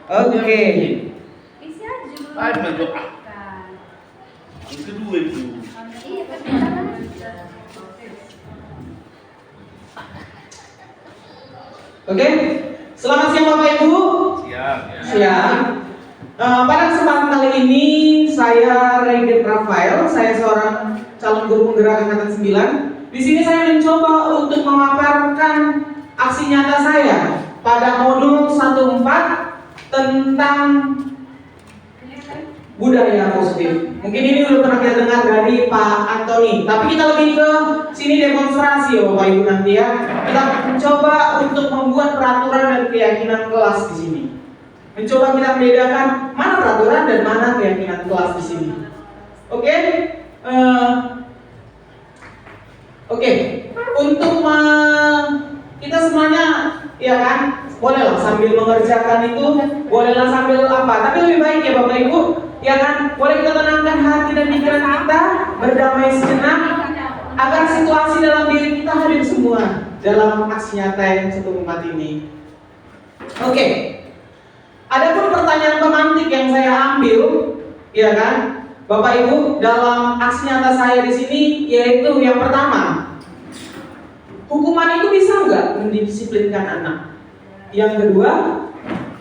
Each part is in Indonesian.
Oke. Isi aja dulu. Bentuk yang kedua itu. Iya, tapi jangan. Oke. Selamat siang Bapak Ibu. Siap. Siang. Pada kesempatan kali ini saya Regen Rafael, saya seorang calon guru penggerak angkatan 9. Di sini saya mencoba untuk memaparkan aksi nyata saya pada modul 14 tentang budaya positif. Mungkin ini udah pernah kita dengar dari Pak Antoni, tapi kita lebih ke sini demonstrasi ya Bapak Ibu nanti ya. Kita mencoba untuk membuat peraturan dan keyakinan kelas di sini. Mencoba kita membedakan mana peraturan dan mana keyakinan kelas di sini. Oke? Oke. Untuk kita semuanya ya kan, bolehlah sambil mengerjakan itu, bolehlah sambil apa. Tapi lebih baik ya Bapak Ibu, ya kan, boleh kita tenangkan hati dan pikiran kita, berdamai sejenak, agar situasi dalam diri kita hadir semua dalam aksi nyata yang 14 ini. Oke. Adapun pertanyaan pemantik yang saya ambil, ya kan, Bapak Ibu, dalam aksi nyata saya di sini, yaitu yang pertama, hukuman itu bisa nggak mendisiplinkan anak? Yang kedua,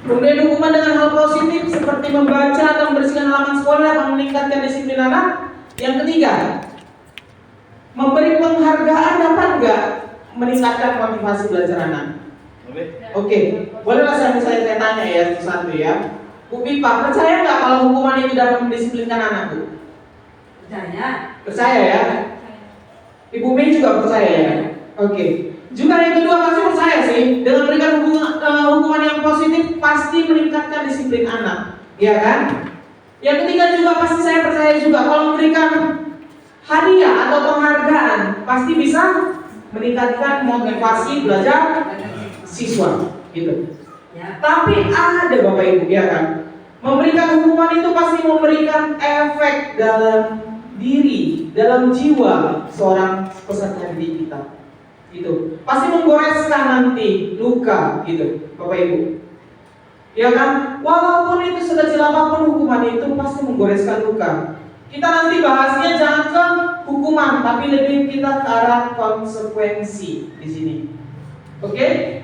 kemudian hukuman dengan hal positif seperti membaca atau membersihkan halaman sekolah akan meningkatkan disiplin anak. Yang ketiga, memberi penghargaan dapat nggak meningkatkan motivasi belajar anak? Oke, bolehlah saya tanya ya satu ya. Bu Pipa, percaya nggak kalau hukuman itu dapat mendisiplinkan anak, Bu? Percaya. Percaya ya? Ibu Mei juga percaya ya? Oke. Juga yang kedua pasti percaya sih, dengan memberikan hukuman yang positif pasti meningkatkan disiplin anak, ya kan? Yang ketiga juga pasti saya percaya juga kalau memberikan hadiah atau penghargaan pasti bisa meningkatkan motivasi belajar siswa, gitu. Ya. Tapi ada Bapak Ibu, ya kan? Memberikan hukuman itu pasti memberikan efek dalam diri, dalam jiwa seorang peserta didik kita. Gitu. Pasti menggoreskan nanti luka, gitu, Bapak Ibu. Ya kan? Walaupun itu sekecil apapun hukuman itu pasti menggoreskan luka. Kita nanti bahasnya jangan ke hukuman, tapi lebih kita ke arah konsekuensi di sini. Oke?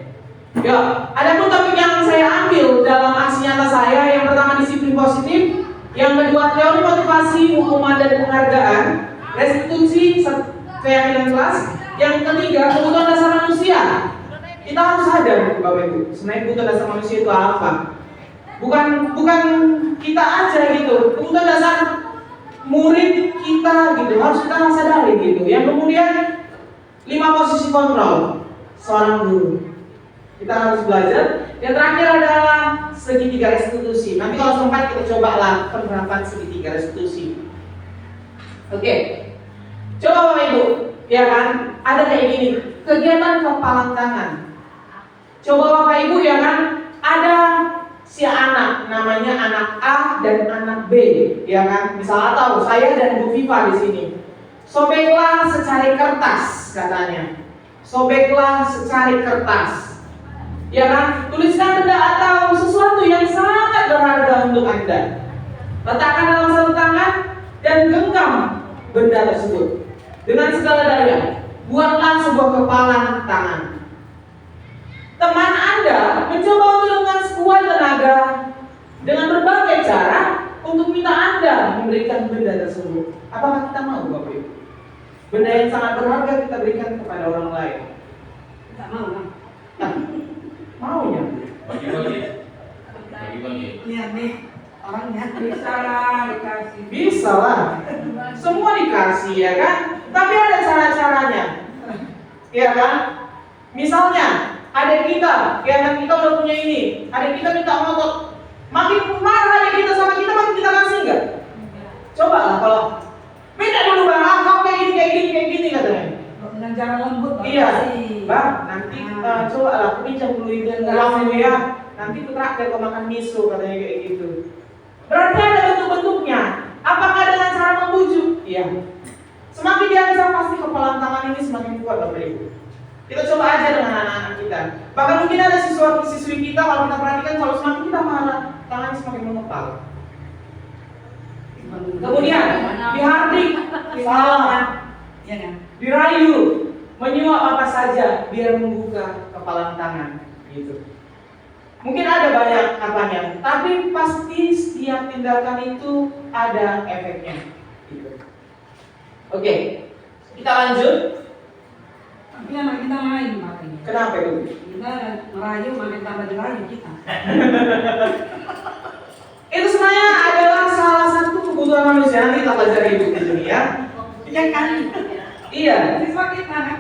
Ya, ada pun topik yang saya ambil dalam aksi nyata saya. Yang pertama disiplin positif, yang kedua teori motivasi, hukuman dan penghargaan, restitusi, keyakinan kelas, yang ketiga kebutuhan dasar manusia. Kita harus sadar Bapak Ibu, sebenarnya kebutuhan dasar manusia itu apa? Bukan kita aja gitu, kebutuhan dasar murid kita gitu, harus kita sadari gitu. Yang kemudian 5 posisi kontrol seorang guru. Kita harus belajar. Yang terakhir adalah segitiga restitusi. Nanti kalau sempat kita cobalah penerapan segitiga restitusi. Oke. Coba Bapak Ibu, ya kan? Ada kayak gini, kegiatan kepalang tangan. Coba Bapak Ibu ya kan, ada si anak, namanya anak A dan anak B, ya kan? Misal atau saya dan Bu Viva di sini. Sobeklah secari kertas katanya. Sobeklah secari kertas. Ya kan, tuliskan benda atau sesuatu yang sangat berharga untuk Anda. Letakkan dalam satu tangan dan genggam benda tersebut dengan segala daya. Buatlah sebuah kepalang tangan. Teman Anda mencoba untuk dengan sekuat tenaga dengan berbagai cara untuk minta Anda memberikan benda tersebut. Apakah kita mau, Bapak Ibu? Benda yang sangat berharga kita berikan kepada orang lain. Tidak mau, Bang. Nah, maunya Bagi-bagi. Lihat nih orangnya. Bisa lah dikasih. bisa lah, semua dikasih ya kan, tapi ada cara-caranya, ya kan? Misalnya adik kita, ya kan, kita udah punya ini, adik kita minta motor, makin marah adik kita sama kita, makin kita kasih enggak? Coba lah kalau minta dulu bang, kau kayak gini katanya. Dengan cara lembut. Iya, bang, nanti coba lah, aku pinjam dulu itu uang ya. Nanti aku traktir kau makan miso katanya kayak gitu. Berarti ada bentuk-bentuknya. Apakah dengan cara membujuk? Iya. Semakin diancam pasti kepalang tangan ini semakin kuat Bapak Ibu. Kita coba aja dengan anak-anak kita. Bahkan mungkin ada siswa-siswi kita kalau kita perhatikan kalau semakin kita marah, hal. Kemudian dihardik, salah, Iya kan? dirayu, menyuap apa saja biar membuka kepalan tangan, gitu. Mungkin ada banyak apanya, tapi pasti setiap tindakan itu ada efeknya, gitu. Oke, kita lanjut. Tapi anak kita lain makanya. Kenapa itu? Kita merayu makin tambah dirayu kita. Itu sebenarnya adalah salah satu kebutuhan manusia. Nanti kita pelajari itu di sini ya. Iya kan? Iya. Siswa kita kan?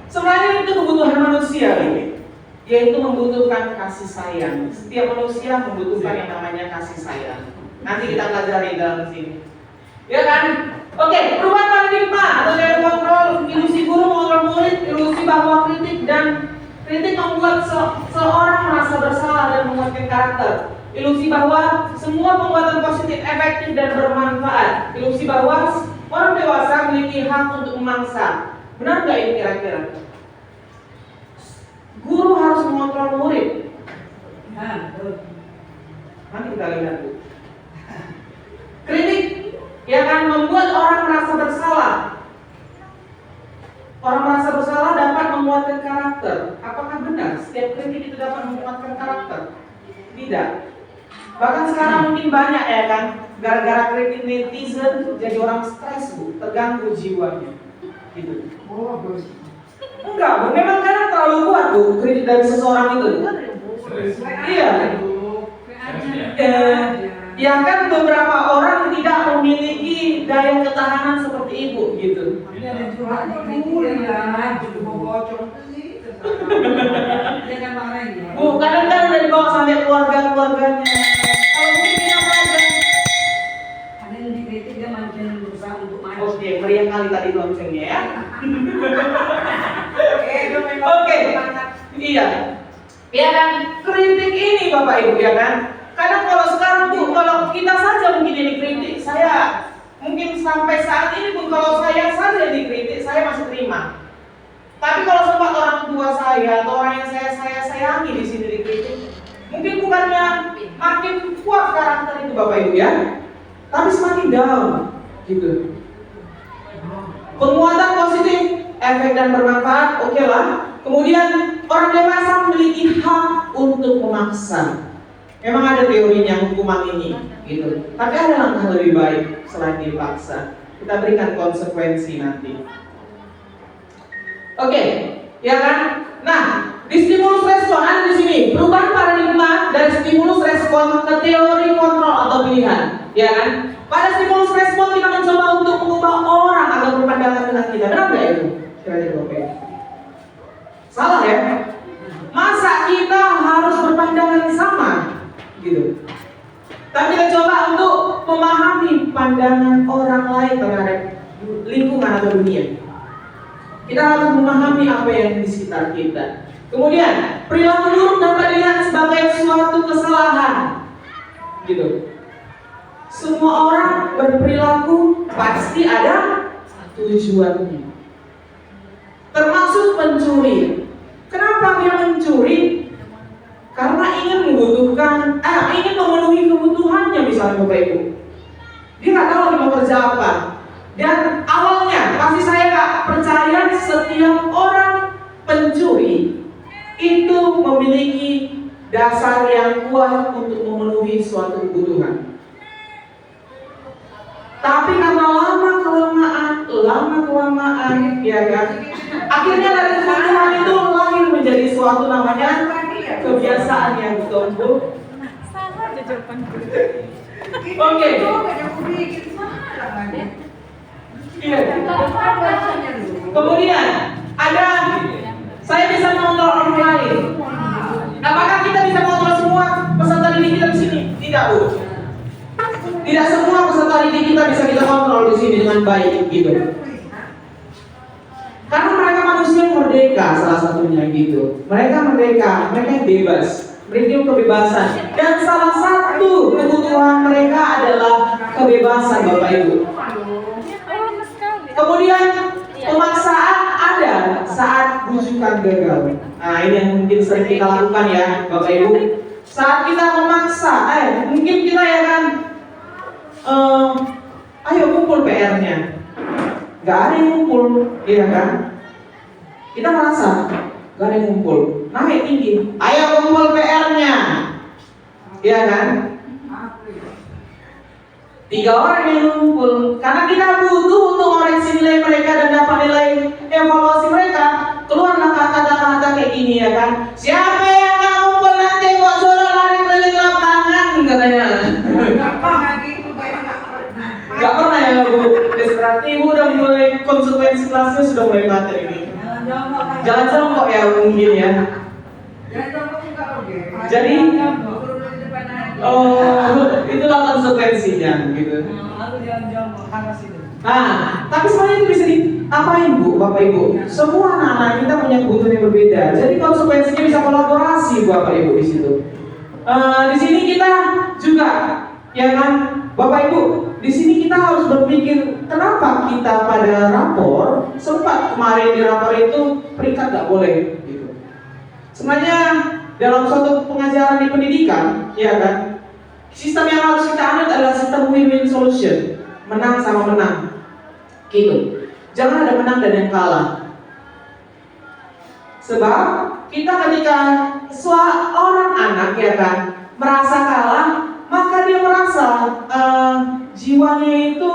Sebenarnya itu kebutuhan manusia ini, yaitu membutuhkan kasih sayang. Setiap manusia membutuhkan yang namanya kasih sayang. Nanti kita pelajari dalam sini. Ya kan? Oke, perubahan paradigma atau dari kontrol ilusi guru mengontrol murid, ilusi bahwa kritik membuat seorang merasa bersalah dan menguatkan karakter. Ilusi bahwa semua penguatan positif efektif dan bermanfaat. Ilusi bahwa orang dewasa memiliki hak untuk memangsa. Benar nggak ini kira-kira? Guru harus mengontrol murid. Nah, betul. Nanti kita lihat Bu. Kritik yang akan membuat orang merasa bersalah. Orang merasa bersalah dapat menguatkan karakter. Apakah benar setiap kritik itu dapat menguatkan karakter? Tidak. Bahkan sekarang mungkin banyak ya kan, gara-gara kritik netizen jadi orang stres Bu, terganggu jiwanya. Gitu. Oh, bagus. Enggak, Bu, memang karena terlalu kuat Bu kritik dari seseorang itu. Iya. Ya kan beberapa orang tidak memiliki daya ketahanan seperti ibu gitu. Tapi ada curhat di kritik ya, jadi mau bocor sih. Dia kan marahin ya. Bu, kadang-kadang udah dibawa sampai keluarganya. Kalau mungkin kita belajar. Ada yang dikritik dia makin berusaha untuk maju. Oke, meriah kali tadi loncengnya ya. Oke, Oke, iya. Ya kan, kritik ini Bapak Ibu ya kan. Kadang kalau sekarang Bu, kalau kita saja mungkin yang dikritik, saya mungkin sampai saat ini pun kalau saya saja dikritik, saya masih terima. Tapi kalau sempat orang tua saya atau orang yang saya sayangi di sini dikritik, mungkin bukannya makin kuat karakter itu Bapak Ibu ya, tapi semakin down, gitu. Penguatan positif, efek dan bermanfaat, oke lah. Kemudian orang dewasa memiliki hak untuk memaksa. Memang ada teorinya hukuman ini, gitu. Tapi ada langkah lebih baik selain dipaksa. Kita berikan konsekuensi nanti. Oke, ya kan? Nah, di stimulus respon ada di sini perubahan paradigma dari stimulus respon ke teori kontrol atau pilihan, ya kan? Pada stimulus respon kita mencoba untuk mengubah orang agar berpandangan dengan kita. Benar nggak itu? Kira-kira oke. Salah ya? Masa kita harus berpandangan sama? Gitu. Tapi kita coba untuk memahami pandangan orang lain terhadap lingkungan atau dunia. Kita harus memahami apa yang di sekitar kita. Kemudian, perilaku buruk dapat dilihat sebagai suatu kesalahan. Gitu. Semua orang berperilaku pasti ada tujuannya. Termasuk pencuri. Kenapa dia mencuri? Karena ingin ingin memenuhi kebutuhannya misalnya Bapak Ibu. Dia nggak tahu lagi mau kerja apa. Dan awalnya pasti saya nggak percaya setiap orang pencuri itu memiliki dasar yang kuat untuk memenuhi suatu kebutuhan. Tapi karena lama kelamaan, ya kan, akhirnya dari kebutuhan itu lahir menjadi suatu namanya kebiasaan yang tumbuh. Salah aja jawaban gue. Oke. Iya. Kemudian ada saya bisa mengontrol orang lain. Apakah kita bisa mengontrol semua peserta didik kita di sini? Tidak, Bu. Tidak semua peserta didik kita bisa kita kontrol di sini dengan baik, gitu. Karena mereka manusia yang merdeka, salah satunya gitu. Mereka merdeka, mereka bebas, mereka kebebasan. Dan salah satu kebutuhan mereka adalah kebebasan, Bapak Ibu. Kemudian pemaksaan ada saat bujukan gagal. Nah, ini yang mungkin sering kita lakukan ya, Bapak Ibu. Saat kita memaksa, mungkin kita ya kan nggak ada yang ngumpul, iya kan? Kita merasa nggak ada yang ngumpul, naik tinggi, ayo kumpul PR-nya, iya kan? 3 orang yang ngumpul, karena kita butuh untuk koreksi nilai mereka dan dapat nilai evaluasi mereka. Keluarlah kata-kata kayak gini ya kan? Siapa yang nggak ngumpul nanti kok suruh lari keliling lapangan katanya. Gak pernah ya Bu, berarti Ibu udah mulai konsekuensi kelasnya sudah mulai materi ini. Jangan jongkok ya mungkin ya. Jadi, itulah konsekuensinya gitu. Nah, tapi sebenarnya itu bisa diapain Bu, Bapak Ibu? Semua anak-anak kita punya kebutuhan yang berbeda. Jadi konsekuensinya bisa kolaborasi Bapak Ibu di situ. Di sini kita juga, ya kan, Bapak Ibu, di sini kita harus berpikir kenapa kita pada rapor sempat kemarin di rapor itu peringkat nggak boleh gitu. Sebenarnya dalam suatu pengajaran di pendidikan, ya kan, sistem yang harus kita anut adalah sistem win-win solution, menang sama menang, gitu. Jangan ada menang dan yang kalah. Sebab kita ketika seorang anak ya kan merasa kalah, maka dia merasa jiwanya itu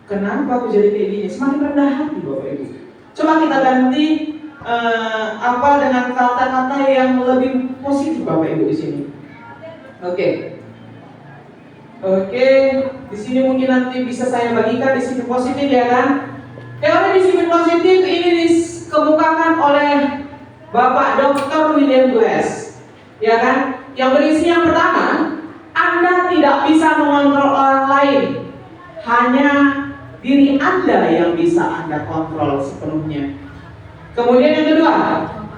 kenapa aku jadi kayak gini, semakin rendah hati Bapak Ibu. Coba kita ganti dengan kata-kata yang lebih positif Bapak Ibu di sini. Oke, di sini mungkin nanti bisa saya bagikan disiplin positif ya kan. Teori disiplin positif ini dikemukakan oleh Bapak Dr. William Glass, ya kan? Yang berisi yang pertama, Anda tidak bisa mengontrol orang lain, hanya diri Anda yang bisa Anda kontrol sepenuhnya. Kemudian yang kedua,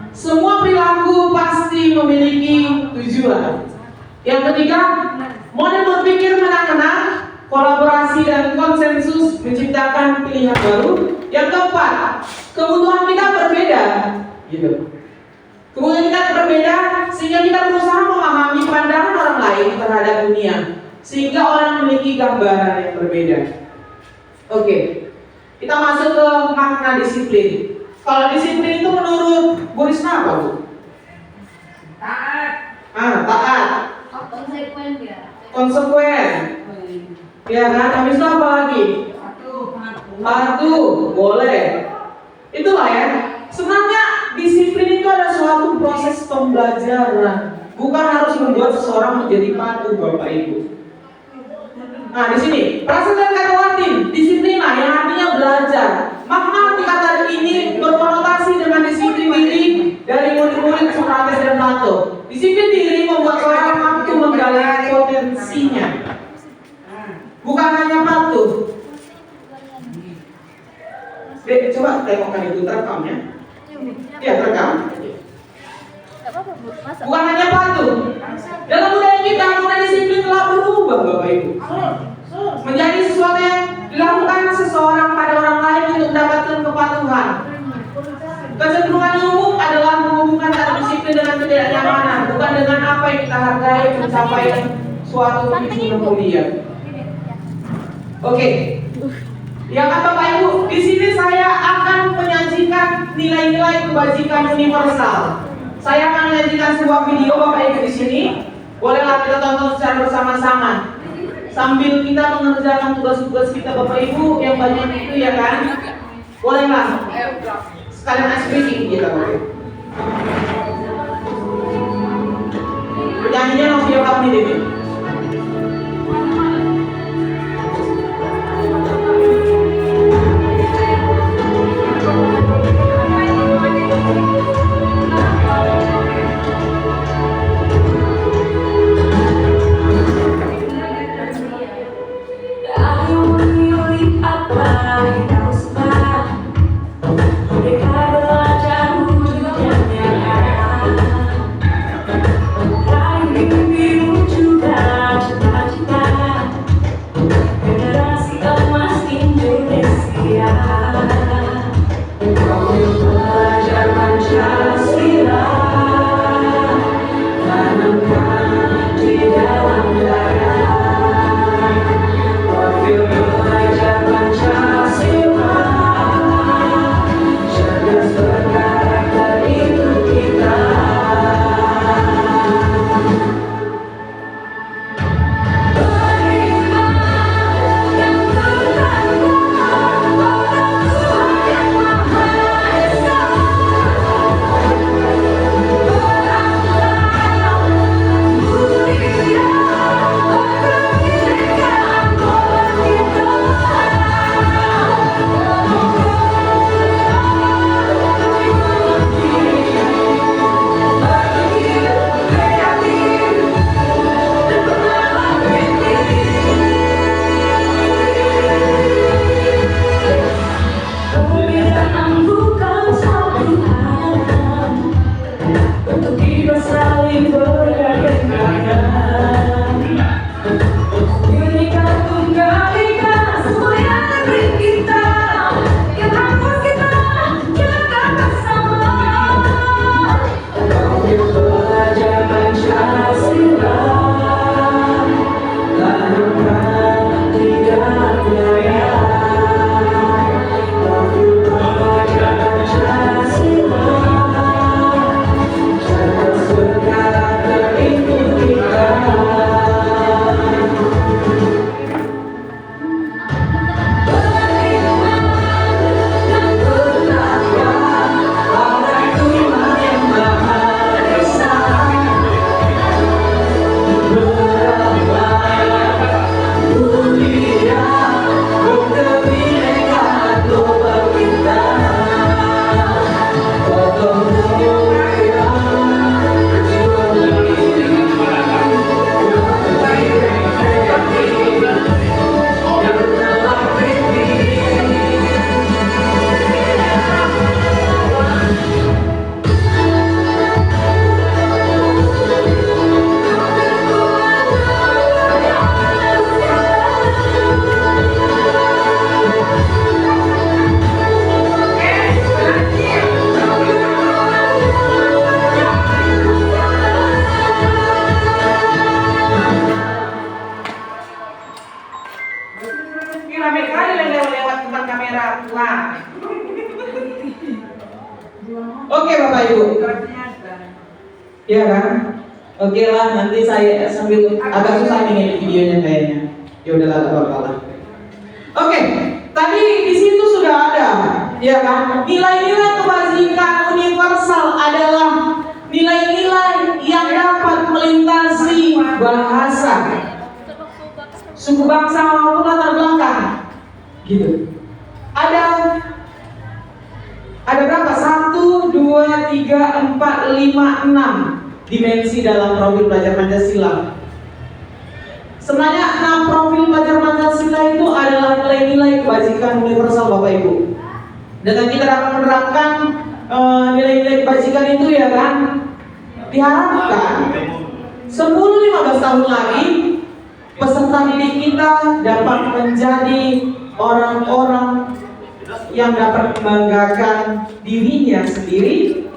semua perilaku pasti memiliki tujuan. Yang ketiga, model berpikir menang-menang, kolaborasi dan konsensus menciptakan pilihan baru. Yang keempat, kebutuhan kita berbeda, gitu. Kebutuhan kita berbeda sehingga kita berusaha memahami pandangan orang lain terhadap dunia, sehingga orang memiliki gambaran yang berbeda. Oke, kita masuk ke makna disiplin. Kalau disiplin itu menurut Bu Risma apa Bu? Taat. Taat. Konsekuen ya. Konsekuen. Ya kan, habis itu apa lagi? Patuh, boleh. Itulah ya. Sebenarnya disiplin itu ada suatu proses pembelajaran, bukan harus membuat seseorang menjadi patuh Bapak Ibu. Nah di sini perasaan dan kata Latin disiplinlah yang artinya belajar. Makna arti kata ini berkonotasi dengan disiplin diri dari murid-murid Sokrates dan Plato. Disiplin diri membuat seorang mampu menggali potensinya, bukan hanya patuh. Dek, coba tengokkan itu terekamnya. Ya terekam. Bukan hanya patuh. Dalam budaya kita, makna disiplin telah berubah Bapak Ibu, menjadi sesuatu yang dilakukan seseorang pada orang lain untuk mendapatkan kepatuhan. Kecenderungan umum adalah menghubungkan kata disiplin dengan ketidaknyamanan, bukan dengan apa yang kita hargai pencapaian suatu tujuan mulia. Oke. Ya kan Bapak Ibu, di sini saya akan menyajikan nilai-nilai kebajikan universal. Saya akan menyajikan sebuah video Bapak Ibu di sini. Bolehlah kita tonton secara bersama-sama sambil kita mengerjakan tugas-tugas kita Bapak Ibu yang banyak itu ya kan. Bolehlah. Sekalian ice breaking kita Bapak Ibu. Penyanyinya Novia Kapni Devi. Juga Oke Bapak Ibu. Iya kan? Oke lah, nanti saya sambil agak susah nih ngedit videonya kayaknya. Ya udahlah, gak apa-apa lah. Oke, tadi di situ sudah ada, ya kan? Nilai-nilai kebajikan universal adalah nilai-nilai yang dapat melintasi bahasa, suku bangsa maupun latar belakang. Gitu. Ada berapa? 1, 2, 3, 4, 5, 6 dimensi dalam profil pelajar Pancasila. Sebenarnya 6 profil pelajar Pancasila itu adalah nilai-nilai kebajikan universal Bapak Ibu. Dengan kita dapat menerapkan nilai-nilai kebajikan itu ya kan, diharapkan 10-15 tahun lagi peserta didik kita dapat menjadi orang-orang yang dapat membanggakan dirinya sendiri,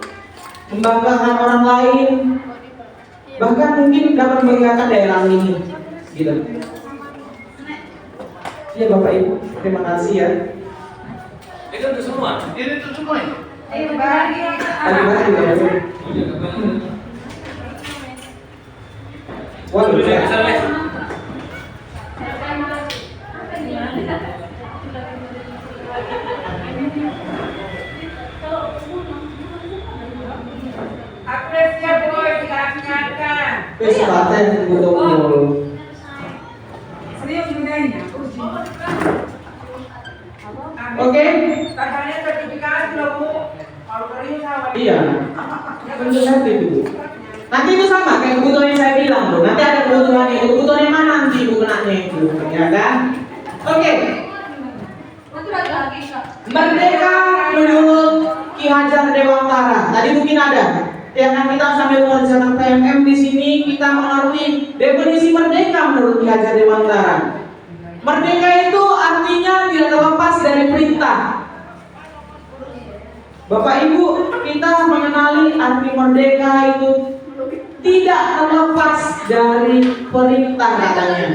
membanggakan orang lain, bahkan mungkin dapat membanggakan daerah ini. Gitu. Ya Bapak Ibu, terima kasih ya. Itu udah semua. Ini tuh semua. Ayo berbagi. Terima kasih ya. Waduh, Bisa bisa les. Apresiasi boy, dilaksanakan. kesempatan betul. Serius gunanya. Oke? Katanya sertifikasi loh Bu. Kalau serius sama. Iya. Tentu saja itu. Nanti itu sama kayak kebutuhan yang saya bilang tuh. Nanti ada kebutuhan itu. Kebutuhan yang mana nanti ibu kenanya itu, ya kan? Oke. Nanti lagi Kak. Merdeka menurut Ki Hajar Dewantara. Tadi mungkin ada. Ya kan kita sambil mengerjakan PMM di sini kita mengerti definisi merdeka menurut Ki Hajar Dewantara. Merdeka itu artinya tidak terlepas dari perintah. Bapak Ibu, kita mengenali arti merdeka itu tidak terlepas dari perintah katanya.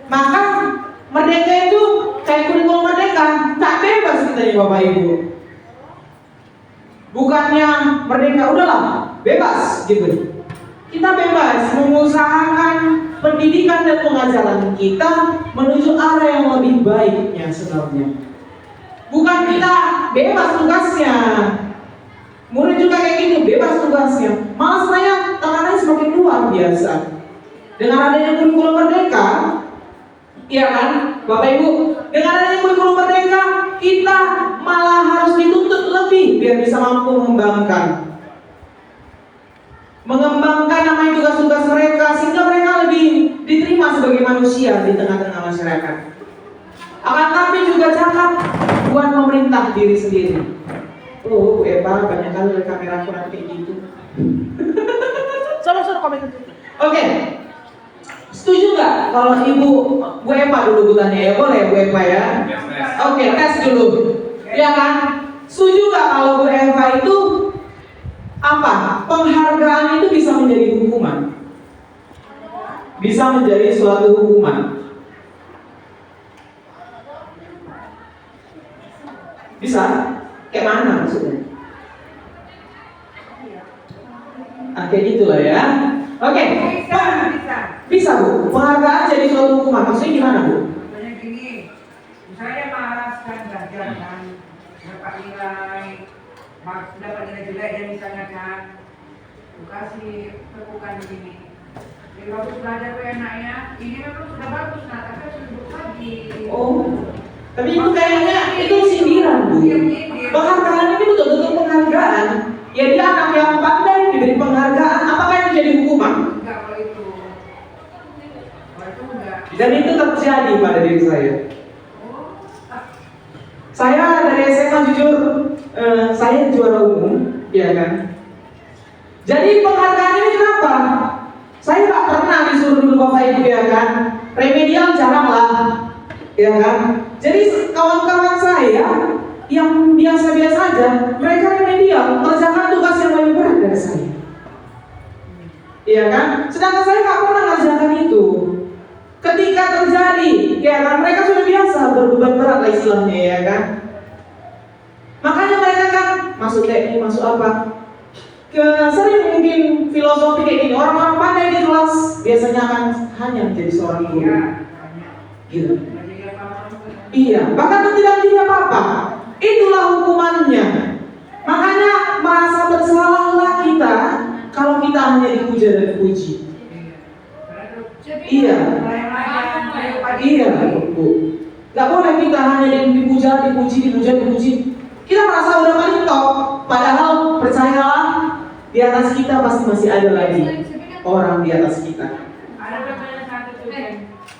Maka merdeka itu kayak kurikulum merdeka, tak bebas kita ya Bapak Ibu. Bukannya merdeka udahlah bebas gitu. Kita bebas mengusahakan pendidikan dan pengajaran kita menuju arah yang lebih baiknya sebenarnya. Bukan kita bebas tugasnya. Murid juga kayak gitu, bebas tugasnya. Malah sebenarnya tekanannya semakin luar biasa. Dengan adanya kurikulum merdeka, iya kan, Bapak Ibu, dengan adanya kurikulum merdeka, kita malah harus dituntut lebih biar bisa mampu mengembangkan namanya tugas-tugas mereka sehingga mereka lebih diterima sebagai manusia di tengah-tengah masyarakat. Akan tapi juga jangan buat pemerintah diri sendiri. Oh, Eva banyak kali dari kamera aku nanti kayak gitu. Suruh komen itu. Oke. Setuju nggak kalau Ibu Bu Eva dulu bukannya ya? Boleh Bu Eva ya? Oke, tes dulu. Ya kan? Setuju nggak kalau Bu Eva itu apa? Penghargaan itu bisa menjadi hukuman. Bisa menjadi suatu hukuman. Bisa? Kayak mana maksudnya? Kayak gitulah ya. Oke. Bisa Bu. Penghargaan jadi suatu hukuman. Maksudnya gimana Bu? Maksudnya gini, misalnya malas kan belajar kan, dapat nilai, dapat nilai jelek dan misalnya kan, kasih tepukan begini. Jadi bagus belajar tuh enaknya, ini memang sudah bagus nah, tapi harus duduk lagi. Oh. Tapi itu kayaknya itu sindiran Bu. Penghargaan ini betul-betul penghargaan. Ya dia anak yang pandai diberi penghargaan. Apakah itu jadi hukuman? Enggak kalau itu. Kalau itu enggak. Dan itu terjadi pada diri saya. Saya dari SMA jujur, saya juara umum, ya kan. Jadi penghargaan ini kenapa? Saya nggak pernah disuruh dulu Bapak Ibu ya kan. Remedial jarang lah, ya kan. Jadi kawan-kawan saya yang biasa-biasa aja, mereka remedial, mengerjakan tugas yang lebih berat dari saya. Iya kan? Sedangkan saya nggak pernah mengerjakan itu. Ketika terjadi, ya kan, mereka sudah biasa berbeban berat lah istilahnya, ya kan. Makanya mereka kan masuk teknik, masuk apa? Sering mungkin filosofi kayak gini, orang-orang pandai di kelas biasanya akan hanya menjadi seorang guru. Gitu. Iya, bahkan tidak menjadi apa-apa. Itulah hukumannya. Makanya merasa bersalahlah kita kalau kita hanya dipuja dan dipuji. Iya, iya, Bu. Gak boleh kita hanya dipuja, dipuji. Kita merasa udah paling top, padahal percayalah di atas kita pasti masih ada lagi orang di atas kita.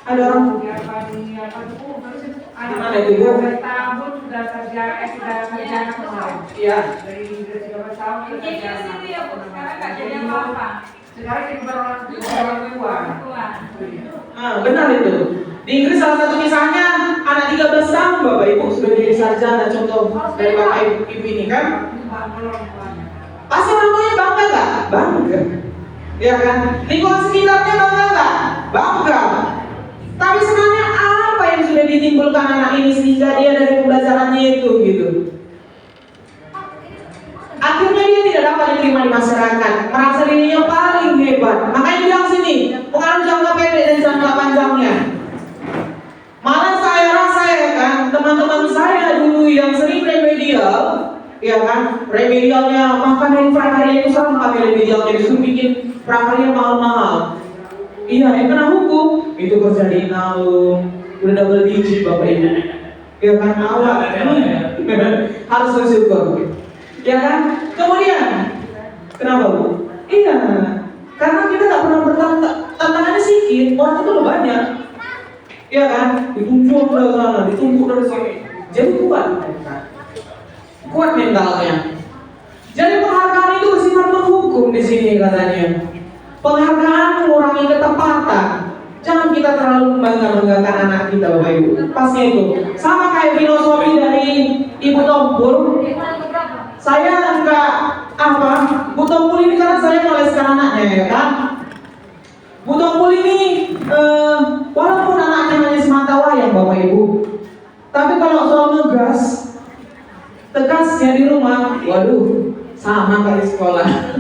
Ada orang Ada itu tahun sudah kerja kemarin. Iya. Dari 13 tahun Jadi kerja. di situ ya, Bu. Sekarang nggak jadi apa-apa. Sekarang jadi orang tua. Benar itu. Di Inggris salah satu kisahnya anak 13 tahun Bapak Ibu sudah jadi sarjana, contoh dari Bapak Ibu ini kan. Pasti orang tuanya bangga nggak? Bangga. Ya kan? Lingkungan sekitarnya bangga nggak? Bangga. Tapi sebenarnya apa yang sudah ditimbulkan anak ini sehingga dia dari pembelajarannya itu gitu? Akhirnya dia tidak dapat diterima di masyarakat, merasa dirinya paling hebat. Makanya bilang sini, pengaruh jangka pendek dan jangka panjangnya. Malah saya rasa ya kan, teman-teman saya dulu yang sering remedial, ya kan, remedialnya makan dari prakarya itu sama remedialnya disuruh bikin prakarya mahal-mahal. Iya, yang kena hukum itu kerja di Inalum, udah double digit Bapak Ibu. Ya kan, awal harus bersyukur. Ya kan? Kemudian kenapa Bu? Iya, karena kita nggak pernah bertantang. Tantangannya sedikit, orang itu udah banyak. Ya kan? Ditumpuk dari sana, ditumpuk dari sini. Jadi kuat mentalnya. Jadi penghargaan itu bersifat menghukum di sini katanya. Penghargaan mengurangi ketepatan. Jangan kita terlalu membanggakan anak kita Bapak Ibu. Pasti itu. Sama kayak filosofi dari Ibu Tompul. Saya enggak apa, Bu Tompul ini karena saya meleskan anaknya ya kan. Bu Tompul ini walaupun anaknya hanya semata wayang Bapak Ibu, tapi kalau soal ngegas, tegasnya di rumah, waduh, sama kali sekolah.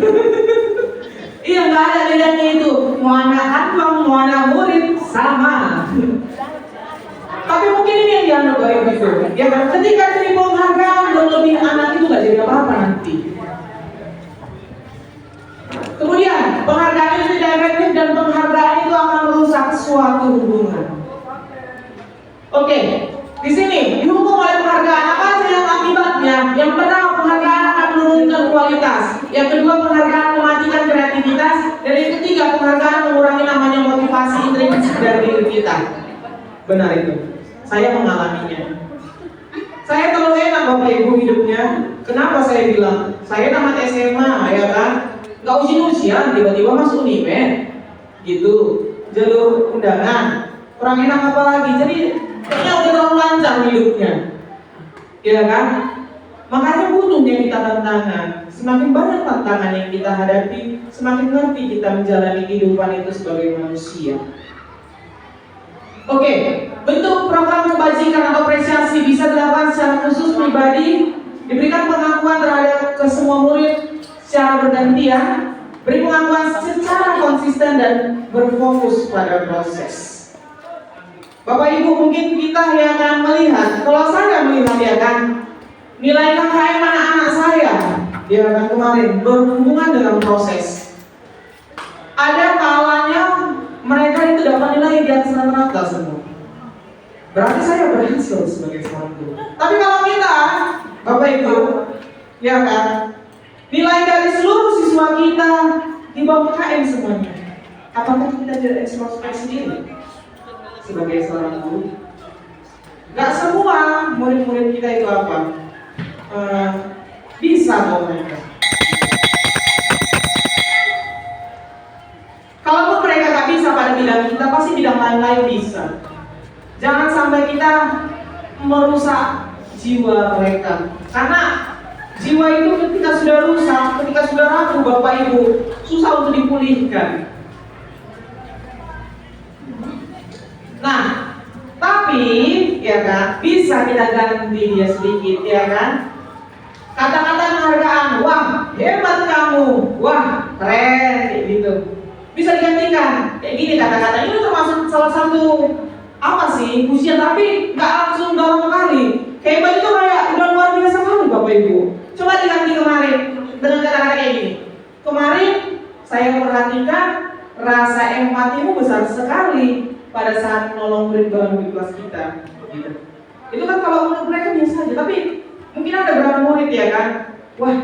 Iya, nggak ada bedanya itu. Mau anak abang, mau anak murid, sama. Tapi mungkin ini yang dianggap baik itu. Ya kan? Ketika jadi penghargaan lebih anak itu nggak jadi apa-apa nanti. Kemudian penghargaan itu tidak efektif dan penghargaan itu akan merusak suatu hubungan. Oke, di sini dihukum oleh penghargaan apa aja yang akibatnya? Yang pertama, penghargaan akan menurunkan kualitas. Yang kedua, penghargaan mematikan kreativitas. Dan yang ketiga, penghargaan mengurangi namanya motivasi intrinsik dari diri kita. Benar itu. Saya mengalaminya. Saya terlalu enak Bapak Ibu hidupnya. Kenapa saya bilang? Saya tamat SMA, ya kan? Gak ujian-ujian, tiba-tiba masuk Unimed. Gitu. Jalur undangan. Kurang enak apa lagi? Jadi kayaknya udah terlalu lancar hidupnya. Ya kan? Makanya butuhnya kita tantangan. Semakin banyak tantangan yang kita hadapi, semakin ngerti kita menjalani kehidupan itu sebagai manusia. Oke, bentuk program kebajikan atau apresiasi bisa dilakukan secara khusus pribadi, diberikan pengakuan terhadap ke semua murid secara bergantian, beri pengakuan secara konsisten dan berfokus pada proses. Bapak Ibu, mungkin kita yang akan melihat, kalau saya melihat ya kan, nilai KKM anak-anak saya, ya kan kemarin berhubungan dengan proses. Ada kalanya mereka itu dapat nilai di atas rata-rata semua. Berarti saya berhasil sebagai seorang guru. Tapi kalau kita, Bapak Ibu, ya kan, nilai dari seluruh siswa kita di bawah KKM semuanya. Apakah kita tidak introspeksi diri sebagai seorang guru? Gak semua murid-murid kita itu apa? Bisa kok mereka. Kalaupun mereka gak bisa pada bidang kita, pasti bidang lain-lain bisa. Jangan sampai kita merusak jiwa mereka. Karena jiwa itu ketika sudah rusak, ketika sudah rapuh Bapak Ibu, susah untuk dipulihkan. Nah, tapi ya kan bisa kita ganti dia sedikit ya kan. Kata-kata penghargaan, wah hebat kamu, wah keren kayak gitu. Bisa digantikan kayak gini kata-kata ini termasuk salah satu apa sih pujian tapi nggak langsung dalam kali. Hebat itu kayak udah luar biasa kali Bapak Ibu. Coba diganti kemarin dengan kata-kata kayak gini. Kemarin saya perhatikan rasa empatimu besar sekali pada saat menolong murid baru di kelas kita. Gitu. Itu kan kalau menurut mereka biasa aja, tapi mungkin ada beberapa murid ya kan, wah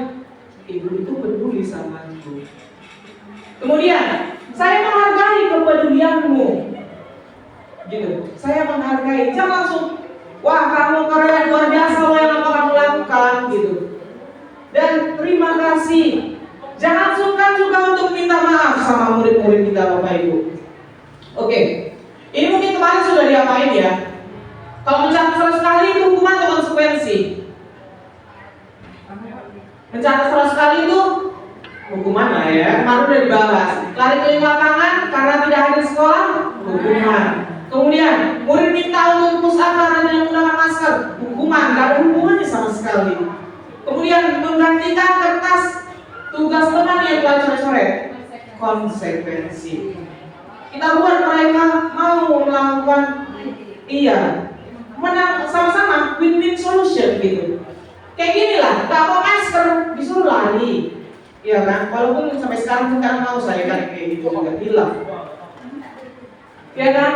ibu itu peduli sama aku. Kemudian saya menghargai kepedulianmu, gitu. Saya menghargai, jangan langsung, wah kamu keren luar biasa loh yang apa kamu lakukan, gitu. Dan terima kasih. Jangan sungkan juga untuk minta maaf sama murid-murid kita Bapak Ibu. Oke, ini mungkin kemarin sudah diapain ya? Kalau mencatat 100 kali itu hukuman atau konsekuensi? Mencatat 100 kali itu hukuman lah ya. Kemarin udah dibahas. Lari keliling lapangan karena tidak hadir sekolah, hukuman. Kemudian murid minta untuk push up karena tidak menggunakan masker, hukuman. Gak ada hubungannya sama sekali. Kemudian menggantikan kertas tugas teman yang telah coret-coret, konsekuensi. Kita buat mereka mau melakukan menang sama-sama win-win solution gitu. Kayak gini lah, gak mau masker disuruh lari, ya kan? Walaupun sampai sekarang bukan mau saya kan kayak gitu juga hilang, ya kan?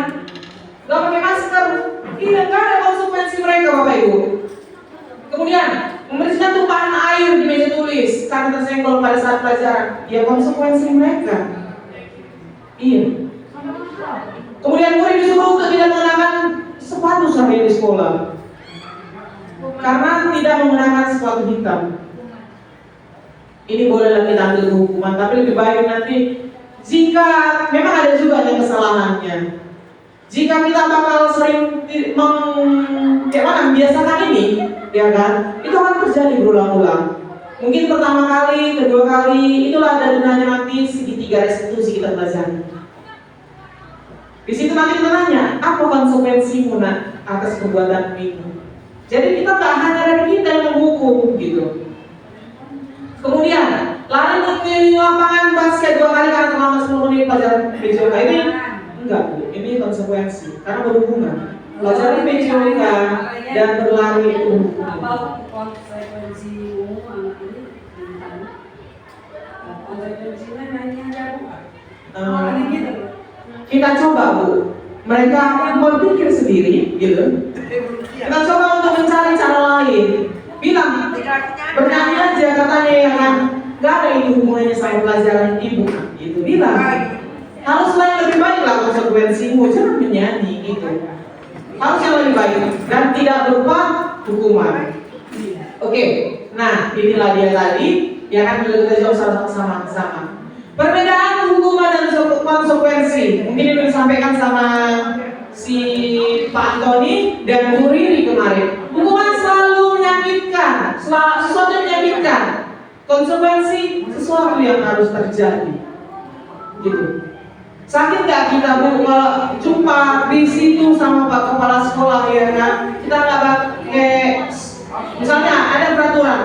Gak pakai masker, gak ada konsekuensi mereka Bapak Ibu. Kemudian membersihkan tumpahan air di meja tulis karena tersenggol pada saat pelajaran, ya konsekuensi mereka. Iya. Kemudian murid disuruh untuk tidak menggunakan sepatu sampai di sekolah karena tidak menggunakan sepatu hitam. Ini bolehlah kita ambil hukuman, tapi lebih baik nanti jika memang ada juga yang kesalahannya. Jika kita bakal sering membiasakan ini, ya kan, itu akan terjadi berulang-ulang. Mungkin pertama kali, kedua kali, itulah ada gunanya nanti segitiga restitusi kita belajar. Di situ nanti kita tanya, apa konsekuensimu nak atas perbuatan ini? Jadi kita tak hanya dari kita yang menghukum gitu. Kemudian lari mengelilingi lapangan basket 2 kali karena selama 10 menit pelajaran PJOK ini enggak Bu, ini konsekuensi karena berhubungan. Pelajaran PJOK dan berlari itu Apa konsekuensimu anak ini? Konsekuensinya nanya ada gitu. Kita coba Bu, mereka berpikir sendiri gitu. Kita coba untuk mencari cara lain. Bilang, bernyanyi aja katanya ya kan, gak ada ini hubungannya sama pelajaran ibu gitu. Bilang, haruslah yang lebih baik lah konsekuensimu, jangan menyanyi gitu. Harus yang lebih baik dan tidak berupa hukuman. Oke, nah inilah dia tadi, ya kan kita jawab sama-sama. Perbedaan hukuman dan konsekuensi mungkin ini disampaikan sama si Pak Antoni dan Bu Riri kemarin. Hukuman selalu menyakitkan, sesuatu yang menyakitkan. Konsekuensi sesuatu yang harus terjadi. Gitu. Sakit gak kita Bu kalau jumpa di situ sama Pak Kepala Sekolah ya kan? Kita nggak pakai, misalnya ada peraturan.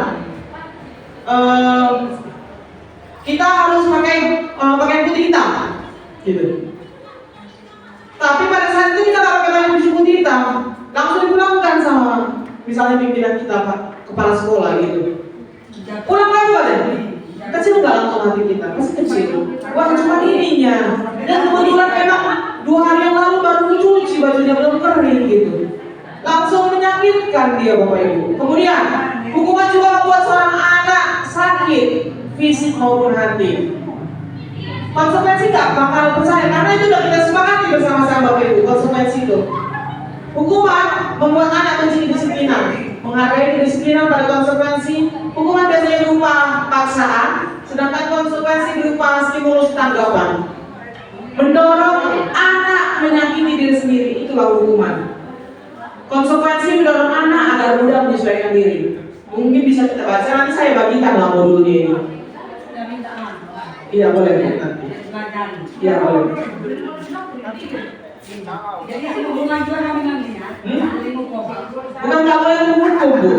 Kita harus pakai pakaian putih hitam, gitu. Tapi pada saat itu kita nggak pakai pakaian putih hitam, langsung dipulangkan sama misalnya pimpinan kita Pak Kepala Sekolah gitu. Pulang lagi aja. Kecil nggak langsung hati kita, masih kecil. Wah cuma ininya. Dan kebetulan memang 2 hari yang lalu baru dicuci bajunya belum kering gitu. Langsung menyakitkan dia Bapak Ibu. Kemudian hukuman juga membuat seorang anak sakit fisik maupun hati. Konsekuensi gak bakal percaya karena itu udah kita sepakati bersama-sama Bapak Ibu. Konsekuensi itu hukuman membuat anak menjadi disiplinan, menghargai kedisiplinan pada konsekuensi. Hukuman biasanya berupa paksaan, sedangkan konsekuensi berupa stimulus tanggapan. Mendorong anak menyakiti diri sendiri, itulah hukuman. Konsekuensi mendorong anak agar mudah menyesuaikan diri. Mungkin bisa kita baca, nanti saya bagikan lah modulnya ini. Iya boleh nanti. kerajaan. Ya, boleh. Jadi hubungan juga kami nantinya. Bukan nggak boleh menghukum, Bu.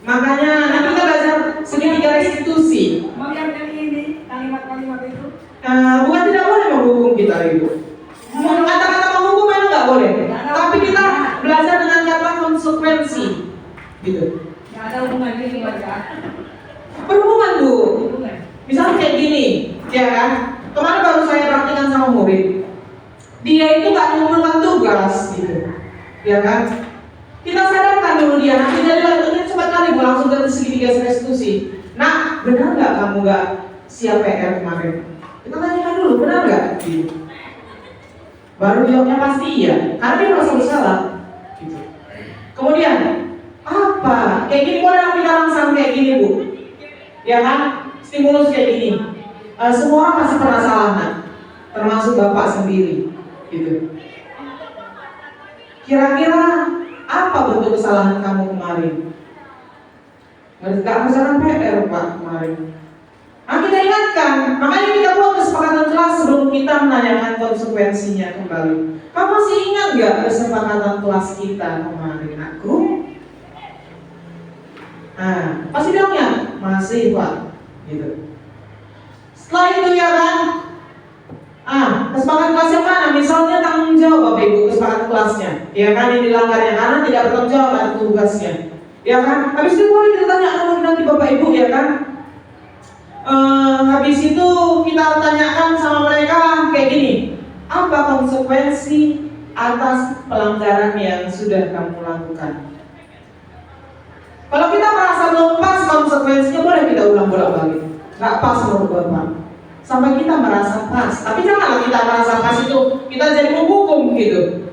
Makanya nanti kita belajar segitiga restitusi. Membiarkan ini kalimat-kalimat itu. Bukan tidak boleh menghukum kita, Ibu. Mau kata-kata menghukum memang nggak boleh. Tapi kita belajar dengan kata konsekuensi, gitu. Nggak ada hubungan ini baca. Berhubungan, Bu. Hubungan. Misalnya kayak gini, ya kan? Kemarin baru saya praktikan sama murid. Dia itu nggak mengumpulkan tugas, gitu, ya kan? Kita sadarkan dulu dia. Nanti dia bilang, cepat kali Bu, langsung ke segitiga restitusi. Nah, benar nggak kamu nggak siap PR kemarin? Kita tanyakan dulu, benar nggak? Gitu. Baru jawabnya pasti iya, karena dia merasa bersalah. Gitu. Kemudian, apa? Kayak gini boleh kita langsung kayak gini, Bu. Ya kan? Stimulus kayak gini. Semua orang pasti pernah salah, nah, termasuk Bapak sendiri. Gitu. Kira-kira apa bentuk kesalahan kamu kemarin? Nggak kesalahan PR Pak kemarin. Nah kita ingatkan, makanya kita buat kesepakatan kelas sebelum kita menanyakan konsekuensinya kembali. Kamu masih ingat nggak kesepakatan kelas kita kemarin? Aku? Nah, pasti bilangnya masih Pak. Gitu. Setelah itu ya kan? Kesepakatan kelas yang mana? Misalnya tanggung jawab Bapak Ibu kesepakatan kelasnya, ya kan, yang dilanggarnya karena tidak bertanggung jawab atas tugasnya, ya kan. Habis itu boleh kita tanya nanti Bapak Ibu, ya kan. Habis itu kita tanyakan sama mereka kayak gini, apa konsekuensi atas pelanggaran yang sudah kamu lakukan? Kalau kita merasa belum pas konsekuensinya, boleh kita ulang bolak-balik. Nggak pas menurut Bapak, sampai kita merasa pas. Tapi janganlah kita merasa pas itu kita jadi menghukum gitu,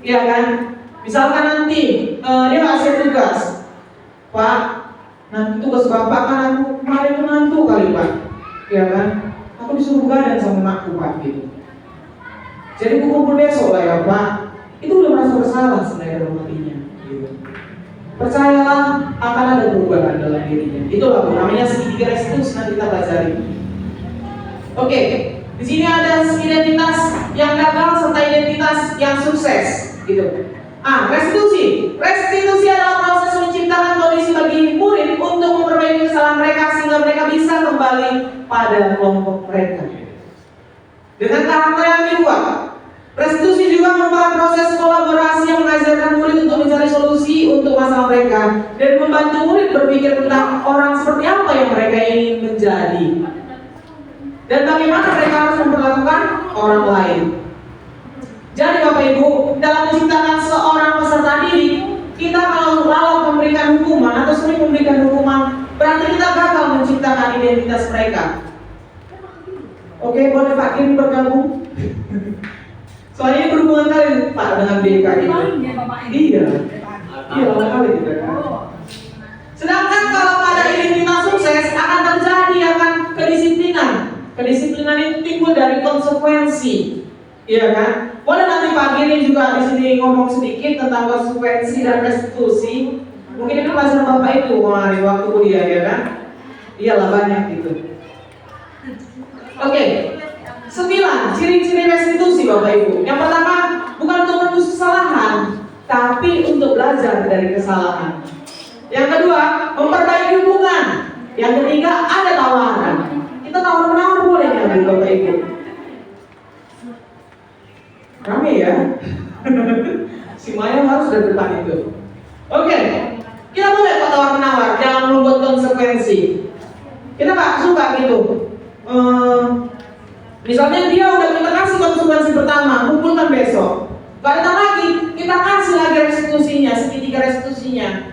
ya kan? Misalkan nanti dia kasih tugas, Pak, nanti tugas Bapak kan aku kemarin menantu kali Pak, ya kan? Aku disuruh begadang sama makku Pak gitu. Jadi aku kumpul besok lah ya Pak. Itu udah merasa bersalah sebenarnya dalam hatinya. Gitu. Percayalah akan ada perubahan dalam dirinya. Itulah namanya segitiga restitusi, nanti kita pelajari. Oke, di sini ada identitas yang gagal serta identitas yang sukses, gitu. Restitusi. Restitusi adalah proses menciptakan kondisi bagi murid untuk memperbaiki kesalahan mereka sehingga mereka bisa kembali pada kelompok mereka. Dengan karakter yang dibuat, restitusi juga merupakan proses kolaborasi yang mengajarkan murid untuk mencari solusi untuk masalah mereka dan membantu murid berpikir tentang orang seperti apa yang mereka ingin menjadi. Dan bagaimana mereka harus memperlakukan orang lain. Jadi Bapak Ibu, dalam menciptakan seorang peserta didik, kita kalau lalai memberikan hukuman atau sering memberikan hukuman, berarti kita gagal menciptakan identitas mereka. Oke, boleh Pak Kim bergabung? Soalnya ini berhubungan kali Pak dengan BK gitu. Iya, lama kali gitu kan. Sedangkan kalau pada identitas sukses akan terjadi akan kedisiplinan. Kedisiplinan itu timbul dari konsekuensi, iya kan? Boleh nanti pagi ini juga di sini ngomong sedikit tentang konsekuensi dan restitusi. Mungkin itu pelajaran Bapak itu kemarin waktu kuliah, ya kan? Iyalah banyak gitu. Oke, 9 ciri-ciri restitusi Bapak Ibu. Yang pertama, bukan untuk menebus kesalahan, tapi untuk belajar dari kesalahan. Yang kedua, memperbaiki hubungan. Yang ketiga, ada tawaran. Kita tawar-menawar boleh ya Bapak Ibu? Rame ya? Si Maya harus dari depan itu. Oke, kita boleh kok tawar-menawar, jangan membuat konsekuensi. Kita nggak suka gitu. Misalnya dia udah kita kasih konsekuensi pertama, kumpulkan besok. Gak datang lagi, kita kasih lagi restitusinya, segitiga restitusinya.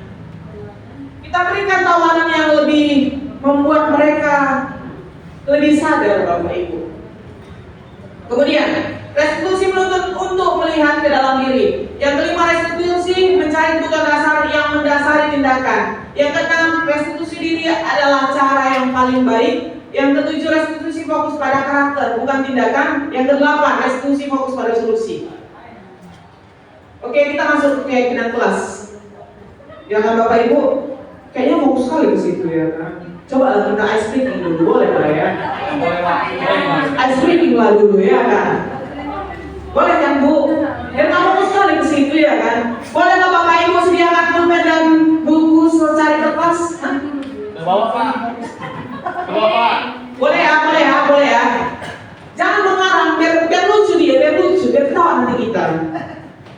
Kita berikan tawaran yang lebih membuat mereka lebih sadar Bapak Ibu. Kemudian restitusi menuntut untuk melihat ke dalam diri. Yang kelima, restitusi mencari kebutuhan dasar yang mendasari tindakan. Yang keenam, restitusi diri adalah cara yang paling baik. Yang ketujuh, restitusi fokus pada karakter bukan tindakan. Yang kedelapan, restitusi fokus pada solusi. Oke, kita masuk ke keyakinan kelas. Ya kan Bapak Ibu, kayaknya fokus sekali ke situ ya kan. Coba lah kita ice breaking dulu, boleh Pak ya? Boleh Pak. Boleh Pak. Ice breaking lah dulu ya kan? Boleh kan Bu? Dan kamu sekali ke situ ya kan? Boleh nggak Bapak Ibu sediakan pulpen dan buku secari kertas? Hah? Ke bawah Pak. Ke bawah Pak. Boleh ya, boleh ya, boleh ya. Jangan mengarang, biar lucu dia, biar lucu, biar ketawa nanti kita.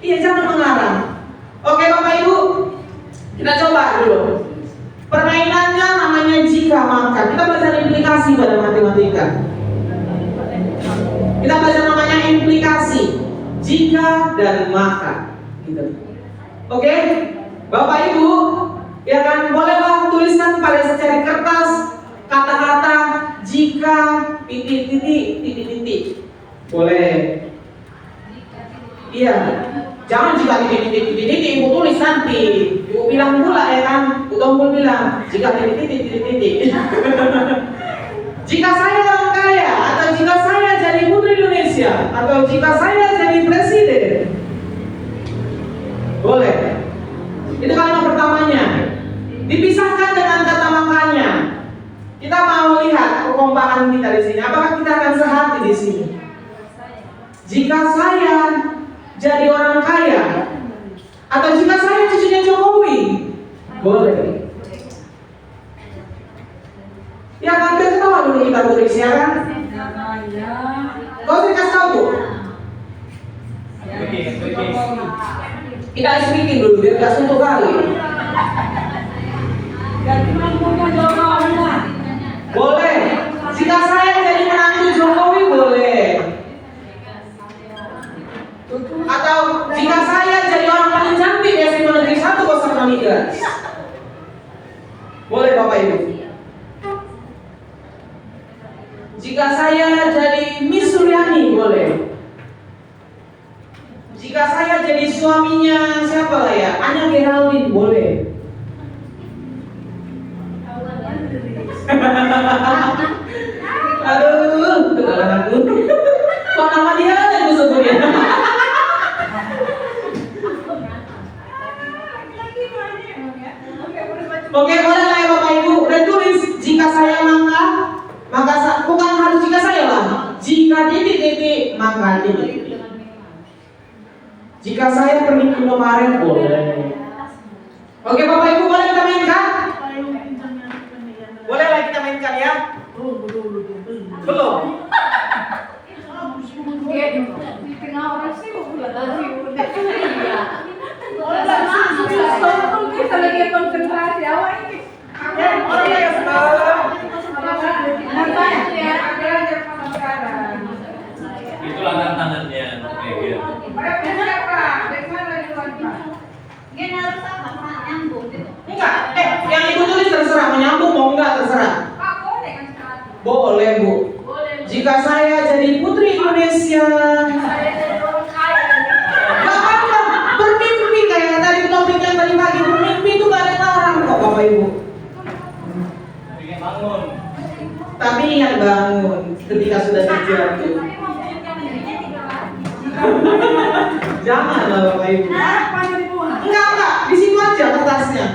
Iya, jangan mengarang. Oke Bapak Ibu, kita coba dulu. Permainannya namanya jika maka. Kita belajar implikasi pada matematika. Kita belajar namanya implikasi jika dan maka. Gitu. Oke, Bapak Ibu, ya kan bolehlah tuliskan pada secari kertas kata-kata jika titik. Boleh. Iya. Jangan jika titik, ibu tulis nanti. Ibu bilang pula ya kan, Ibu bilang jika titik. Jika saya orang kaya, atau jika saya jadi putri Indonesia, atau jika saya jadi presiden, boleh. Itu kalimat pertamanya. Dipisahkan dengan kata makanya. Kita mau lihat kekompakan kita di sini. Apakah kita akan sehati di sini? Jika saya jadi orang kaya, atau jika saya cucunya Jokowi, boleh. Ya kan, kita ketawa dulu kita tulis ya kan? Kau kasih tahu Bu. Kita speaking dulu biar gak suntuk kali. Boleh. Jika saya jadi menantu Jokowi boleh. Atau jika saya jadi orang paling cantik SMA Negeri 103. Boleh Bapak Ibu. Jika saya jadi Miss Suryani boleh. Jika saya jadi suaminya siapa lah ya, Anya Geraldine boleh. Aduh, kenalan aku. Kok nama dia aku sebutnya? Oke, boleh lah ya Bapak Ibu. Udah tulis jika saya maka bukan harus jika saya lah. Jika titik maka titik. Jika saya pergi ke Indomaret boleh. Oke Bapak Ibu, boleh kita mainkan? Boleh lah kita mainkan ya? Belum. Kita lagi konsentrasi awal ini. Orang yang sebelum. Itulah tantangannya. Enggak, yang ibu tulis terserah, menyambung mau enggak terserah. Boleh Bu. Jika saya jadi putri Indonesia, gak apa-apa, bermimpi kayak tadi topik yang tadi pagi, bermimpi itu gak ada yang larang kok Bapak Ibu. Bikin bangun. Tapi ingat bangun ketika sudah terjatuh. Janganlah Bapak Ibu. Enggak, di situ aja kertasnya.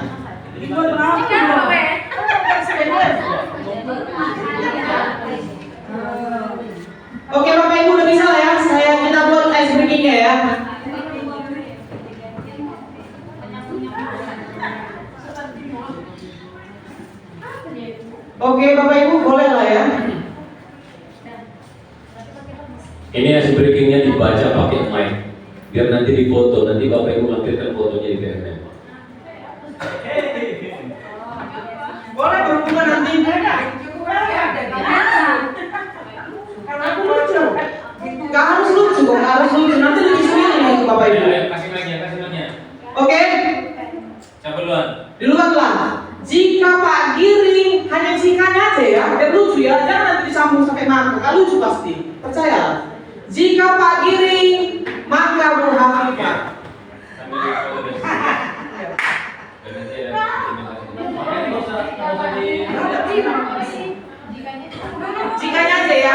Oke Bapak Ibu udah bisa lah ya. Kita buat ice breakingnya ya. Oke Bapak Ibu boleh lah ya. Ini ice breakingnya dibaca pakai mic, biar nanti difoto, nanti Bapak Ibu lampirkan fotonya di BMM. Boleh berhubungan nanti. Karena aku lucu. Gak harus lucu kok, gak harus lucu. Nanti lucu sendiri nih Bapak Ibu. Kasih mic-nya. Oke? Siapa duluan? Duluanlah. Jika Pak Giring hanya jikanya aja ya, biar lucu ya. Jangan nanti disambung sampai mangkuk. Gak lucu pasti. Percaya. Jika Pak Giring, maka Bu Hafifah. Jikanya aja ya.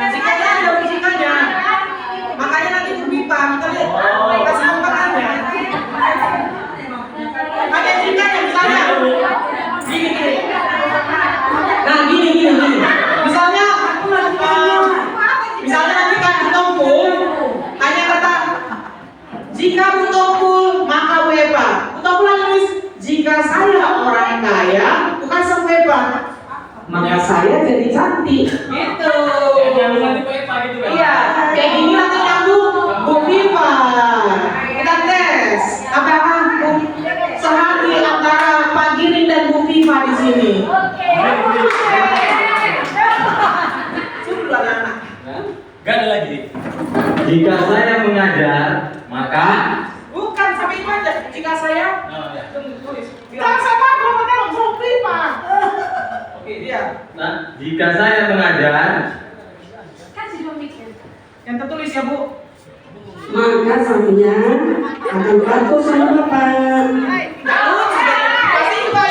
Jikanya ada jikanya. Makanya nanti Bu Pipa kita lihat kasih kompakannya. Hanya jikanya misalnya. Gini. Jika Butompul maka Wepa. Butompul nulis jika saya orang kaya bukan sang Wepa, maka saya jadi cantik. Gitu. Yang nanti Wepa gitu kan? Iya, kayak gini nanti nyambung Bu Viva. Kita tes apakah sehari antara Pak Giring dan Bu Viva di sini. Sungguh anak. Gak ada lagi. Jika saya mengajar, maka Bukan sampai itu aja. Jika saya Oh, ya. tulis. Jangan sama kalau kita langsung Viva. Oke dia. nah, jika saya mengajar, Kasih pemikir. Yang tertulis ya Bu. Maka saya akan patuh sama Bapak. Pasti juga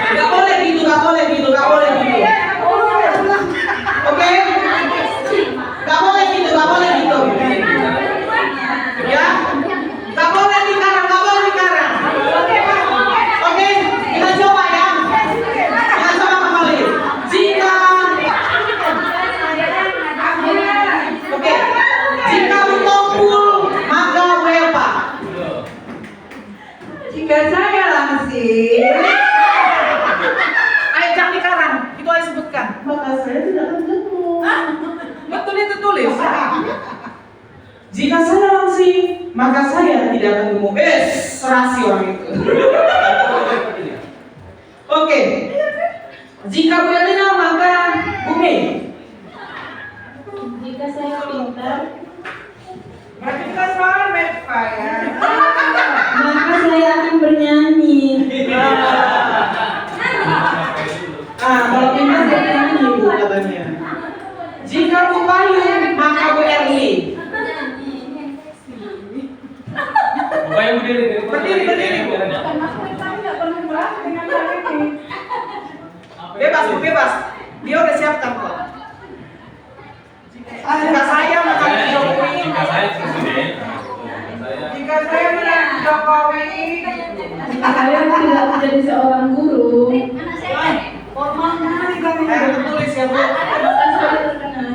Gak boleh gitu, gak boleh gitu, gak boleh gitu. Oke? Gak boleh gitu, gak boleh gitu. Ya? Gak boleh dikarang, gak boleh dikarang. Oke? Kita coba ya. Kita coba kembali. Jika Oke. Jika Butompul maka Wepa. Jika saya langsing, Ayo jangan dikarang, itu ayo sebutkan. Maka saya tidak akan ketemu. Betul itu tulis. Jika saya langsing, maka saya tidak akan gemuk. Serasi orang itu. Oke. Jika Bu Elina maka Bu Mei. Jika saya pintar, berarti kita soal Wepa ya. Maka saya akan bernyanyi. Kalau pintar dia nyanyi Bu katanya. Jika Bu Payung maka Bu Erli. Pokoknya berdiri. Berdiri, Bu. karena aku nggak pernah bahas dengan hal ini. Bebas Bu, bebas. Dia udah siapkan kok. Jika saya maka Bu Jokowi. Jika saya presiden. Jika saya menang Jokowi, Saya tidak menjadi seorang guru. Tertulis ya Bu. Bukan saya terkenal.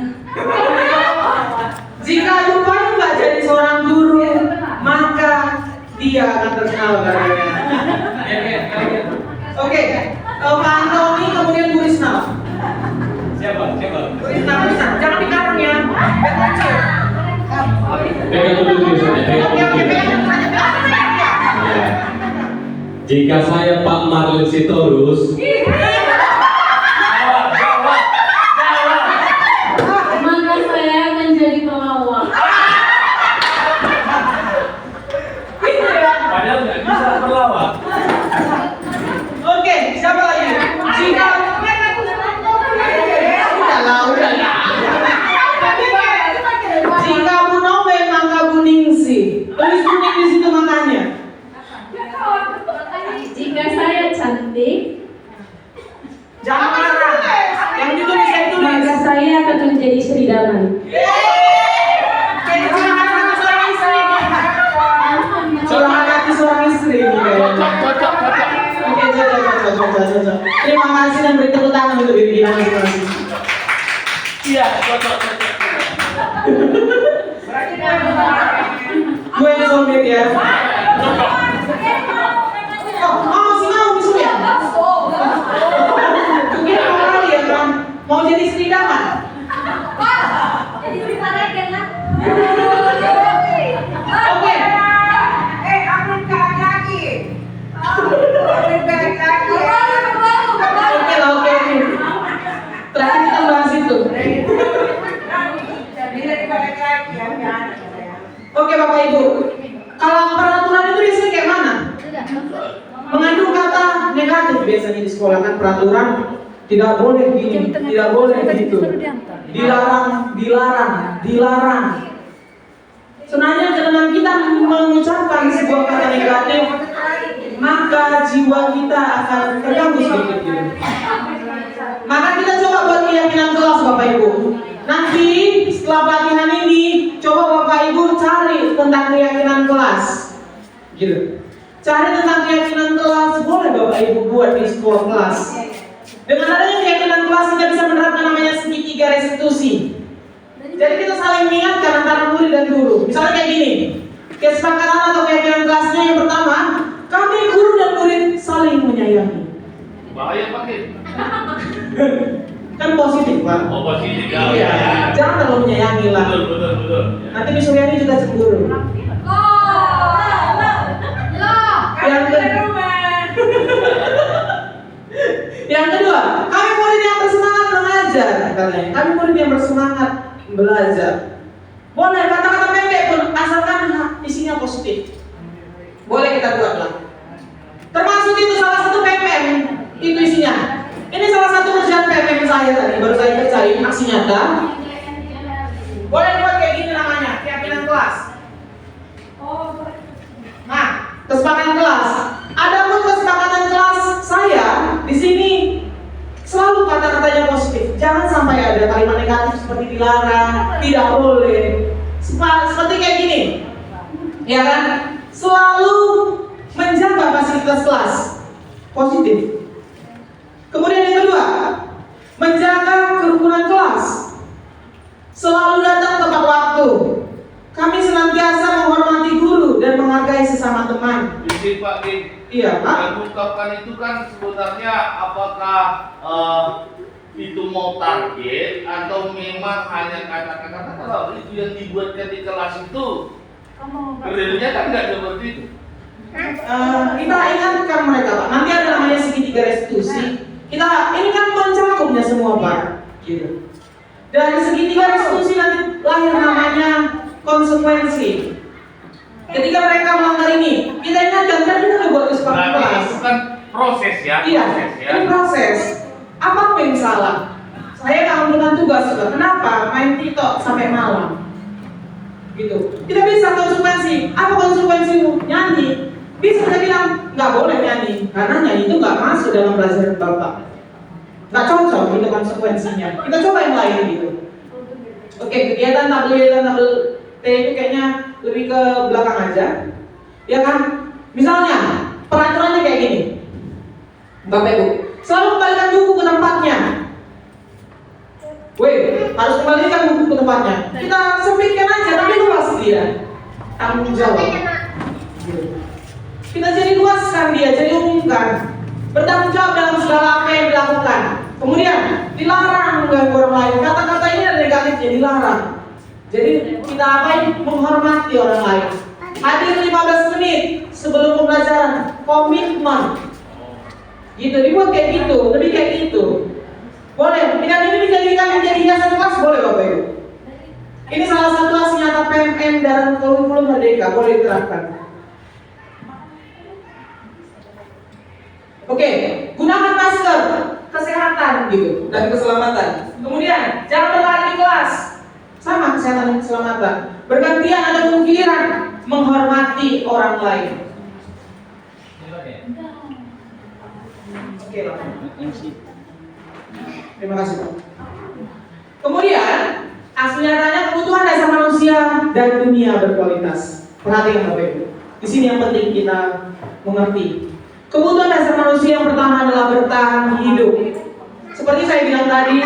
Jika Bu Payung nggak jadi seorang guru, maka dia akan terkenal katanya. Oke, Pak Antoni kemudian Bu Risna. Siapa? Bu Risna, jangan dikarang ya. Biar kecil. pegang dulu tulisannya, pegang Oke, dulu. pegang. Ya. Jika saya Pak Marlin Sitorus, Maka saya akan jadi pelawak. Padahal nggak bisa berlawak. Oke, siapa lagi? Jika udahlah. Jika Bu Nobe maka Bu Ningsi. Tulis kuning di situ makanya. Jika saya cantik, Jangan marah. Yang ditulis saya tulis. maka saya akan menjadi Sri Daman. Kayak curahan hati seorang istri. Curahan hati seorang istri ini kayaknya. Oke, cocok. Terima kasih dan beri tepuk tangan untuk diri kita masing-masing. Iya, cocok. berarti dia menang. Gue yang somit ya. Oh, masih mau misalnya ya? Mungkin mau kali ya kan? Mau jadi istri daman? Oke. Aku balik lagi. Aku balik lagi. Oke. Terakhir kita bahas itu. Bila dibalik lagi ya. Oke Bapak Ibu. Kalau peraturan itu biasanya kayak mana? Mengandung kata negatif biasanya di sekolah kan peraturan tidak boleh gini, tidak boleh gitu. Dilarang. Sebenarnya dengan kita mengucapkan sebuah kata negatif, maka jiwa kita akan terganggu sedikit gitu. Maka kita coba buat keyakinan kelas Bapak Ibu. Nanti setelah pelatihan ini, coba Bapak Ibu cari tentang keyakinan kelas. Gitu. Cari tentang keyakinan kelas, boleh Bapak Ibu buat di sekolah kelas. Dengan adanya keyakinan kelas kita bisa menerapkan namanya segitiga restitusi. Jadi kita saling mengingatkan antara murid dan guru. Misalnya kayak gini, kesepakatan atau keyakinan kelasnya yang pertama, kami guru dan murid saling menyayangi. Bahaya pakai. Kan positif, Pak. Oh positif ya. Iya. Jangan terlalu menyayangi lah. Betul. Nanti Miss Suryani juga cemburu. Yang kedua, yang kedua, kami murid yang bersemangat belajar, katanya. Kami murid yang bersemangat belajar. Boleh kata-kata pendek pun asalkan isinya positif. Boleh kita buatlah. Termasuk itu salah satu PPM itu isinya. Ini salah satu kerjaan PPM saya tadi baru saya kerjain aksi nyata. Boleh buat kayak gini namanya keyakinan kelas. Nah, kesepakatan kelas. Adapun kesepakatan kelas saya di sini selalu kata-katanya positif. Jangan sampai ada kalimat negatif seperti dilarang, tidak boleh. Seperti kayak gini, ya kan? Selalu menjaga fasilitas kelas, positif. Kemudian yang kedua, menjaga kerukunan kelas. Selalu datang tepat waktu. Kami senantiasa menghormati guru dan menghargai sesama teman. Jadi Pak Din, Iya, Pak. yang diungkapkan itu kan sebenarnya apakah itu mau target atau memang hanya kata-kata kalau itu yang dibuatkan di kelas itu realnya kan nggak seperti itu. Kita ingatkan mereka, Pak. Nanti ada namanya segitiga restitusi. Ini kan mencakupnya semua, Pak. Gitu. Dari segitiga restitusi nanti lahir namanya konsekuensi. Ketika mereka melanggar ini, kita ingatkan kan kita udah buat kesepakatan Berarti kelas. itu kan proses ya, Iya, proses ya. ini proses. Apa yang salah? Saya nggak memberikan tugas juga. Kenapa main TikTok sampai malam? Gitu. Kita bisa konsekuensi. Apa konsekuensimu? Nyanyi. Bisa saya bilang nggak boleh nyanyi karena nyanyi itu nggak masuk dalam pelajaran Bapak. Nggak cocok itu konsekuensinya. Kita coba yang lain gitu. Oke, kegiatan tabel T itu kayaknya lebih ke belakang aja. Ya kan? Misalnya peraturannya kayak gini. Bapak Ibu, selalu kembalikan buku ke tempatnya. Harus kembalikan buku ke tempatnya. Kita sempitkan aja, tapi luas dia. Tanggung jawab. Kita jadi luaskan dia, jadi umumkan. Bertanggung jawab dalam segala apa yang dilakukan. Kemudian dilarang mengganggu orang lain. Kata-kata ini ada negatifnya, dilarang. Jadi kita apain? Menghormati orang lain. Hadir 15 menit sebelum pembelajaran. Komitmen. Gitu, dibuat kayak gitu, lebih kayak gitu. Boleh, tidak ini dijadikan menjadi hiasan kelas, boleh Bapak Ibu. Ini salah satu aksi nyata PMM dalam kurikulum Merdeka, boleh diterapkan. Oke, gunakan masker, kesehatan gitu, dan keselamatan. Kemudian, jangan berlari di kelas. Sama kesehatan dan keselamatan. Bergantian ada giliran menghormati orang lain. Oke, Pak. Terima kasih, Pak. Kemudian, asli nyatanya kebutuhan dasar manusia dan dunia berkualitas. Perhatikan Bapak Ibu. Di sini yang penting kita mengerti. Kebutuhan dasar manusia yang pertama adalah bertahan hidup. Seperti saya bilang tadi,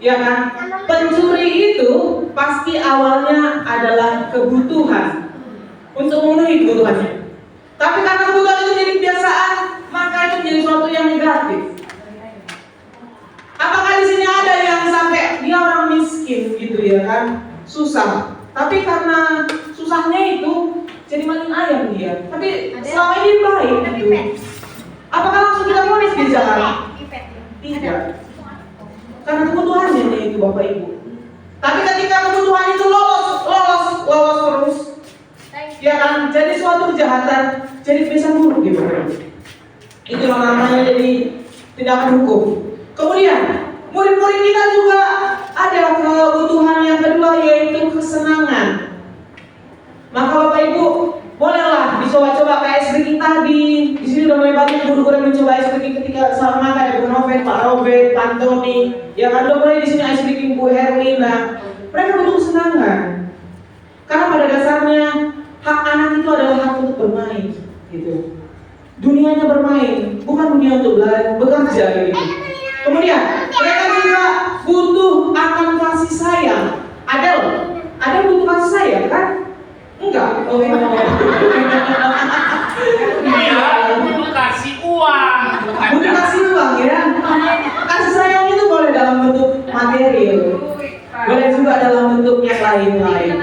ya kan? Pencuri itu pasti awalnya adalah kebutuhan untuk memenuhi kebutuhannya. Tapi karena kebutuhan itu jadi kebiasaan, maka itu menjadi sesuatu yang negatif. Apakah di sini ada yang sampai dia orang miskin gitu ya kan, susah. Tapi karena susahnya itu jadi maling ayam dia. Tapi selama ini baik gitu. Apakah langsung kita vonis di jalan? Tidak. Karena kebutuhannya itu Bapak Ibu. Tapi ketika kebutuhan itu lolos terus, ya kan, jadi suatu kejahatan, jadi kebiasaan buruk gitu. Itulah namanya jadi tindakan hukum. Kemudian murid-murid kita juga ada kebutuhan yang kedua yaitu kesenangan. Maka Bapak Ibu bolehlah dicoba-coba kayak SBK tadi. Di sini udah mulai banyak guru-guru yang mencoba SBK ketika sama kayak Bu Noven, Pak Robert, Pak Antoni. Ya kan udah mulai di sini SBK Bu Herlina. Mereka butuh kesenangan. Karena pada dasarnya hak anak itu adalah hak untuk bermain, gitu. Dunianya bermain, bukan dunia untuk bekerja gitu. Kemudian mereka juga butuh akan kasih sayang. Adel butuh kasih sayang kan? Enggak. Oh, Dia butuh kasih uang, bukan butuh kasih uang ya. Kasih sayang itu boleh dalam bentuk materi, boleh juga dalam bentuk yang lain-lain.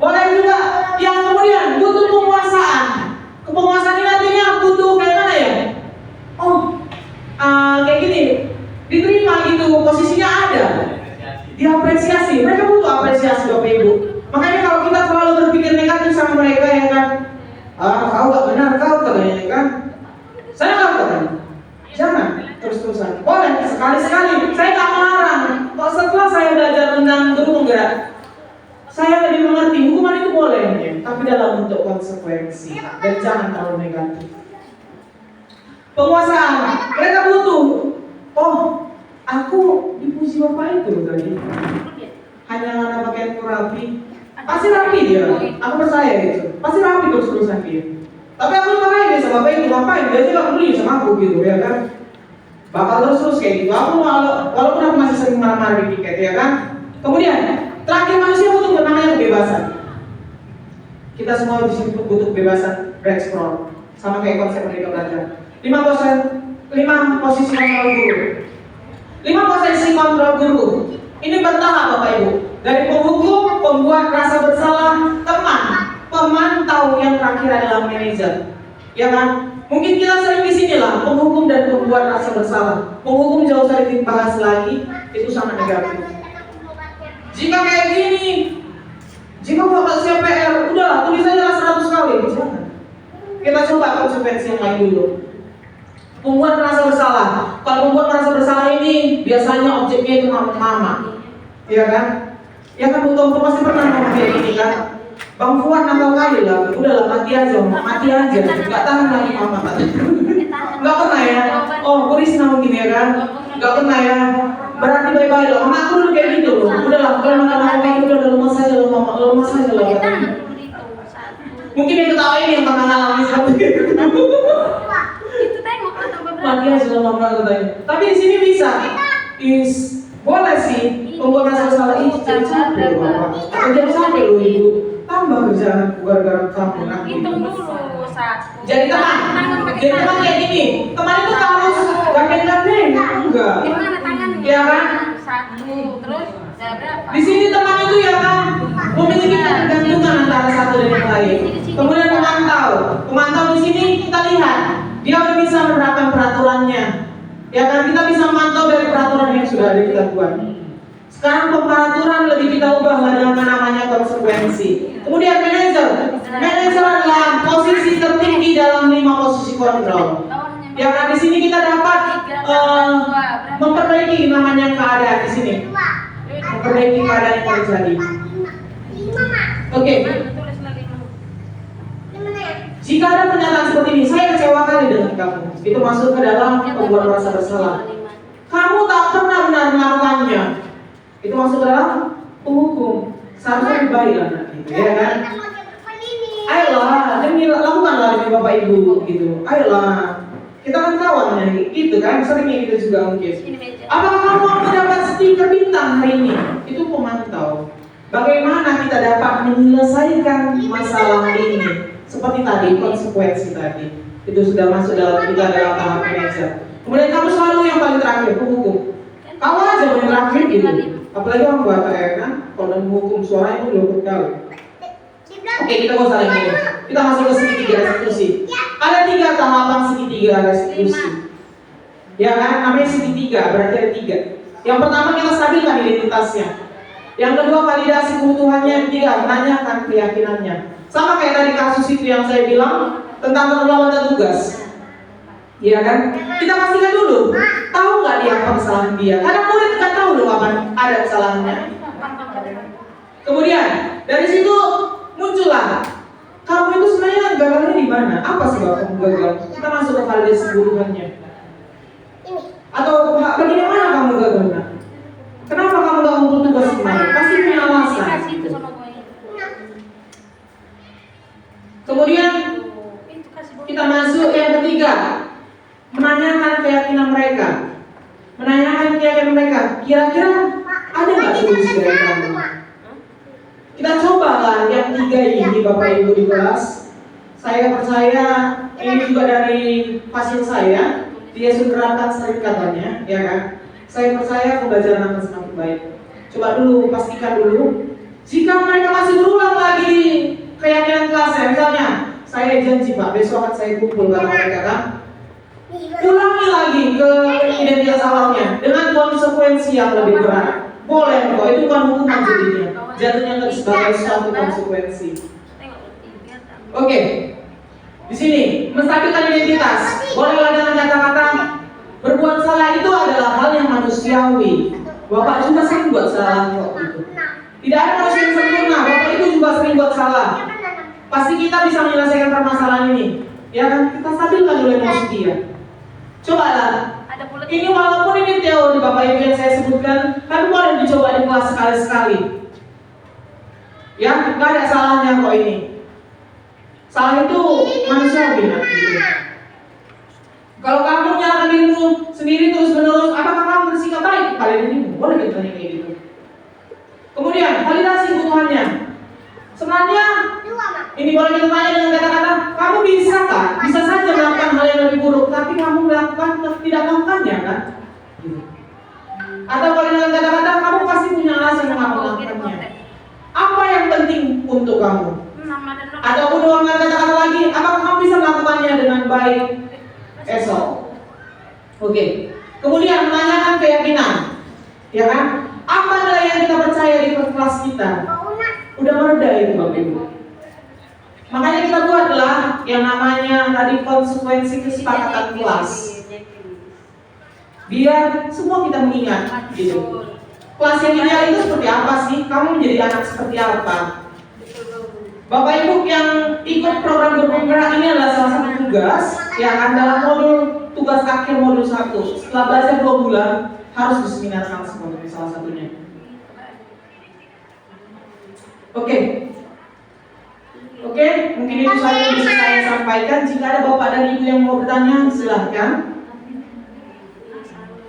Boleh juga yang kemudian butuh penguasaan. Penguasaan ini artinya butuh kayak mana ya? Kayak gini, diterima gitu, posisinya ada, diapresiasi. Mereka butuh apresiasi Bapak Ibu. Makanya kalau kita terlalu berpikir negatif sama mereka ya kan, kau gak benar, kau katanya kan, saya gak katanya, jangan terus-terusan. Boleh sekali-sekali, saya gak melarang. Kalau setelah saya belajar tentang berhukum gerak, saya lebih mengerti hukuman itu boleh, tapi dalam bentuk konsekuensi dan jangan terlalu negatif. Penguasaan, mereka butuh. Aku dipuji Bapak itu tadi. Hanya karena pakaianku rapi, pasti rapi dia. Aku percaya itu, pasti rapi terus-terusan dia. Tapi aku marahin dia sama Bapak itu, ngapain? Dia juga peduli sama aku gitu ya kan. Bakal terus kayak gitu. Aku walaupun aku masih sering marah-marah di piket ya kan. Kemudian terakhir manusia butuh namanya kebebasan. Kita semua di sini butuh kebebasan bereksplor, sama kayak konsep Merdeka Belajar. 5 posisi kontrol guru. 5 posisi kontrol guru. Ini bertahap Bapak Ibu. Dari penghukum, pembuat rasa bersalah, teman, pemantau, yang terakhir adalah manajer. Ya kan? Mungkin kita sering di sini lah, penghukum dan pembuat rasa bersalah. Penghukum jauh sering dibahas lagi, itu sangat negatif. Jika kayak gini, jika Bapak siap PR, udahlah tulis aja 100 kali. Jangan. Kita coba konsekuensi yang lain dulu. Pembuat merasa bersalah. Kalau pembuat merasa bersalah ini biasanya objeknya itu mama, ya kan? Ya kan Bung pasti pernah ngomong kayak gini kan? Bang Fuad nakal kali lah, udahlah mati aja, nggak tahan lagi mama. Nggak pernah ya? Bu Risna mungkin ya kan? Nggak pernah ya? Berarti bye-bye loh. Mama aku dulu kayak gitu loh. Udahlah, kalau mama itu udah lemas aja loh, mama lemas aja loh. Mungkin yang ketawain yang pernah ngalamin seperti itu. Mati aja loh mama katanya. Tapi di sini bisa. Boleh sih. Pembuat rasa bersalah ini jadi capek loh bapak. Jadi capek loh ibu. Tambah kerjaan gara-gara kamu nak. Hitung dulu 1. Jadi teman kayak gini. Teman itu harus gandeng-gandeng. Enggak. Gimana tangan? Ya kan? 1. Terus ada berapa? Di sini teman itu ya kan memiliki ketergantungan antara satu dan yang lain. Kemudian pemantau di sini kita lihat dia udah bisa menerapkan peraturannya. Ya kan, kita bisa memantau dari peraturan yang sudah ada kita buat. Sekarang peraturan lebih kita ubah dengan namanya konsekuensi. Kemudian manajer adalah posisi tertinggi dalam 5 posisi kontrol. Ya kan, di sini kita dapat memperbaiki namanya keadaan di sini. Memperbaiki keadaan yang terjadi. Oke. Jika ada pernyataan seperti ini, saya kecewa kali dengan kamu. Itu masuk ke dalam pembuat merasa bersalah. Kamu tak pernah benar melakukannya. Itu masuk ke dalam penghukum. Seharusnya lebih baik lah, gitu, ya kan? Ayolah, demi lakukanlah demi Bapak Ibu, gitu. Ayolah, kita kan kawan ya, gitu kan? Seringnya gitu juga mungkin. Apakah kamu mendapat stiker bintang hari ini? Itu pemantau. Bagaimana kita dapat menyelesaikan masalah ini? Seperti tadi, konsekuensi tadi itu sudah masuk dalam kita dalam tahap manajer. Kemudian kamu selalu yang paling terakhir, penghukum. Kamu aja yang terakhir gitu. Apalagi orang buat kan, kalau menghukum suara itu 20 kali. Oke, kita gak usah lagi. Kita masuk ke segitiga restitusi. Ada 3 tahapan segitiga restitusi. Ya kan, namanya segitiga, berarti ada 3. Yang pertama kita stabilkan identitasnya. Yang kedua validasi kebutuhannya, yang ketiga menanyakan keyakinannya. Sama kayak tadi kasus itu yang saya bilang tentang pengelolaan tugas. Iya kan? Kita pastikan dulu, tahu nggak dia apa kesalahan dia? Kadang murid nggak tahu loh kapan ada kesalahannya. Kemudian dari situ muncullah, kamu itu sebenarnya gagalnya di mana? Apa sih kamu gagal? Kita masuk ke validasi kebutuhannya. Atau bagaimana kamu gagalnya? Kenapa kamu nggak ngumpul tugas kemarin? Pasti punya alasan. Kemudian kita masuk yang ketiga, menanyakan keyakinan mereka. Kira-kira ada nggak solusi dari kamu? Kita cobalah yang 3 ini Bapak Ibu di kelas. Saya percaya ini juga dari pasien saya. Dia sudah terapkan sering katanya, ya kan? Saya percaya pembelajaran akan semakin baik. Coba dulu, pastikan dulu. Jika mereka masih berulang lagi keyakinan kelasnya, misalnya, saya janji Pak, besok akan saya kumpul sama mereka kan? Ulangi lagi ke identitas awalnya dengan konsekuensi yang lebih berat. Boleh kok, itu bukan hukuman jadinya. Jatuhnya sebagai suatu konsekuensi. Oke, di sini menstabilkan identitas. Bolehlah dengan kata-kata berbuat salah itu adalah hal yang manusiawi. Bapak juga sering buat salah kok gitu. Tidak ada manusia yang sempurna. Bapak itu juga sering buat salah. Pasti kita bisa menyelesaikan permasalahan ini. Ya kan? Kita stabilkan dulu emosi dia. Cobalah. Ini walaupun ini teori Bapak Ibu yang saya sebutkan, tapi boleh dicoba di kelas sekali-sekali. Ya, nggak ada salahnya kok ini. Salah itu manusiawi gitu. Kalau kamu menyalahkan dirimu sendiri terus-menerus, apakah kamu bersikap baik kepada dirimu? Boleh kita tanya kayak gitu. Kemudian, validasi kebutuhannya. Sebenarnya, ini boleh kita tanya dengan kata-kata, kamu bisa kan? Bisa saja melakukan hal yang lebih buruk, tapi kamu tidak melakukannya kan? Gitu. Atau boleh dengan kata-kata, kamu pasti punya alasan mengapa melakukannya. Apa yang penting untuk kamu? Ataupun dengan kata-kata lagi, apakah kamu bisa melakukannya dengan baik esok? Oke. Kemudian menanyakan keyakinan, ya kan? Apa nilai yang kita percaya di kelas kita? Udah mereda itu Bapak Ibu. Makanya kita buatlah yang namanya tadi konsekuensi kesepakatan kelas. Biar semua kita mengingat gitu. Kelas yang ideal itu seperti apa sih? Kamu menjadi anak seperti apa? Bapak Ibu yang ikut program bergerak ini adalah salah satu tugas yang akan dalam modul tugas akhir modul 1. Setelah belajar 2 bulan harus diseminarkan semua salah satunya. Oke, mungkin itu saja yang bisa saya sampaikan. Jika ada Bapak dan Ibu yang mau bertanya, silahkan.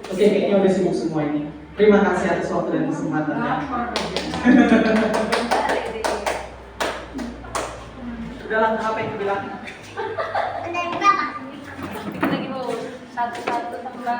Oke, kayaknya udah sibuk semua ini. Terima kasih atas waktu dan kesempatannya. Udah lah, apa yang dibilang? Lagi Bu, satu-satu tambah.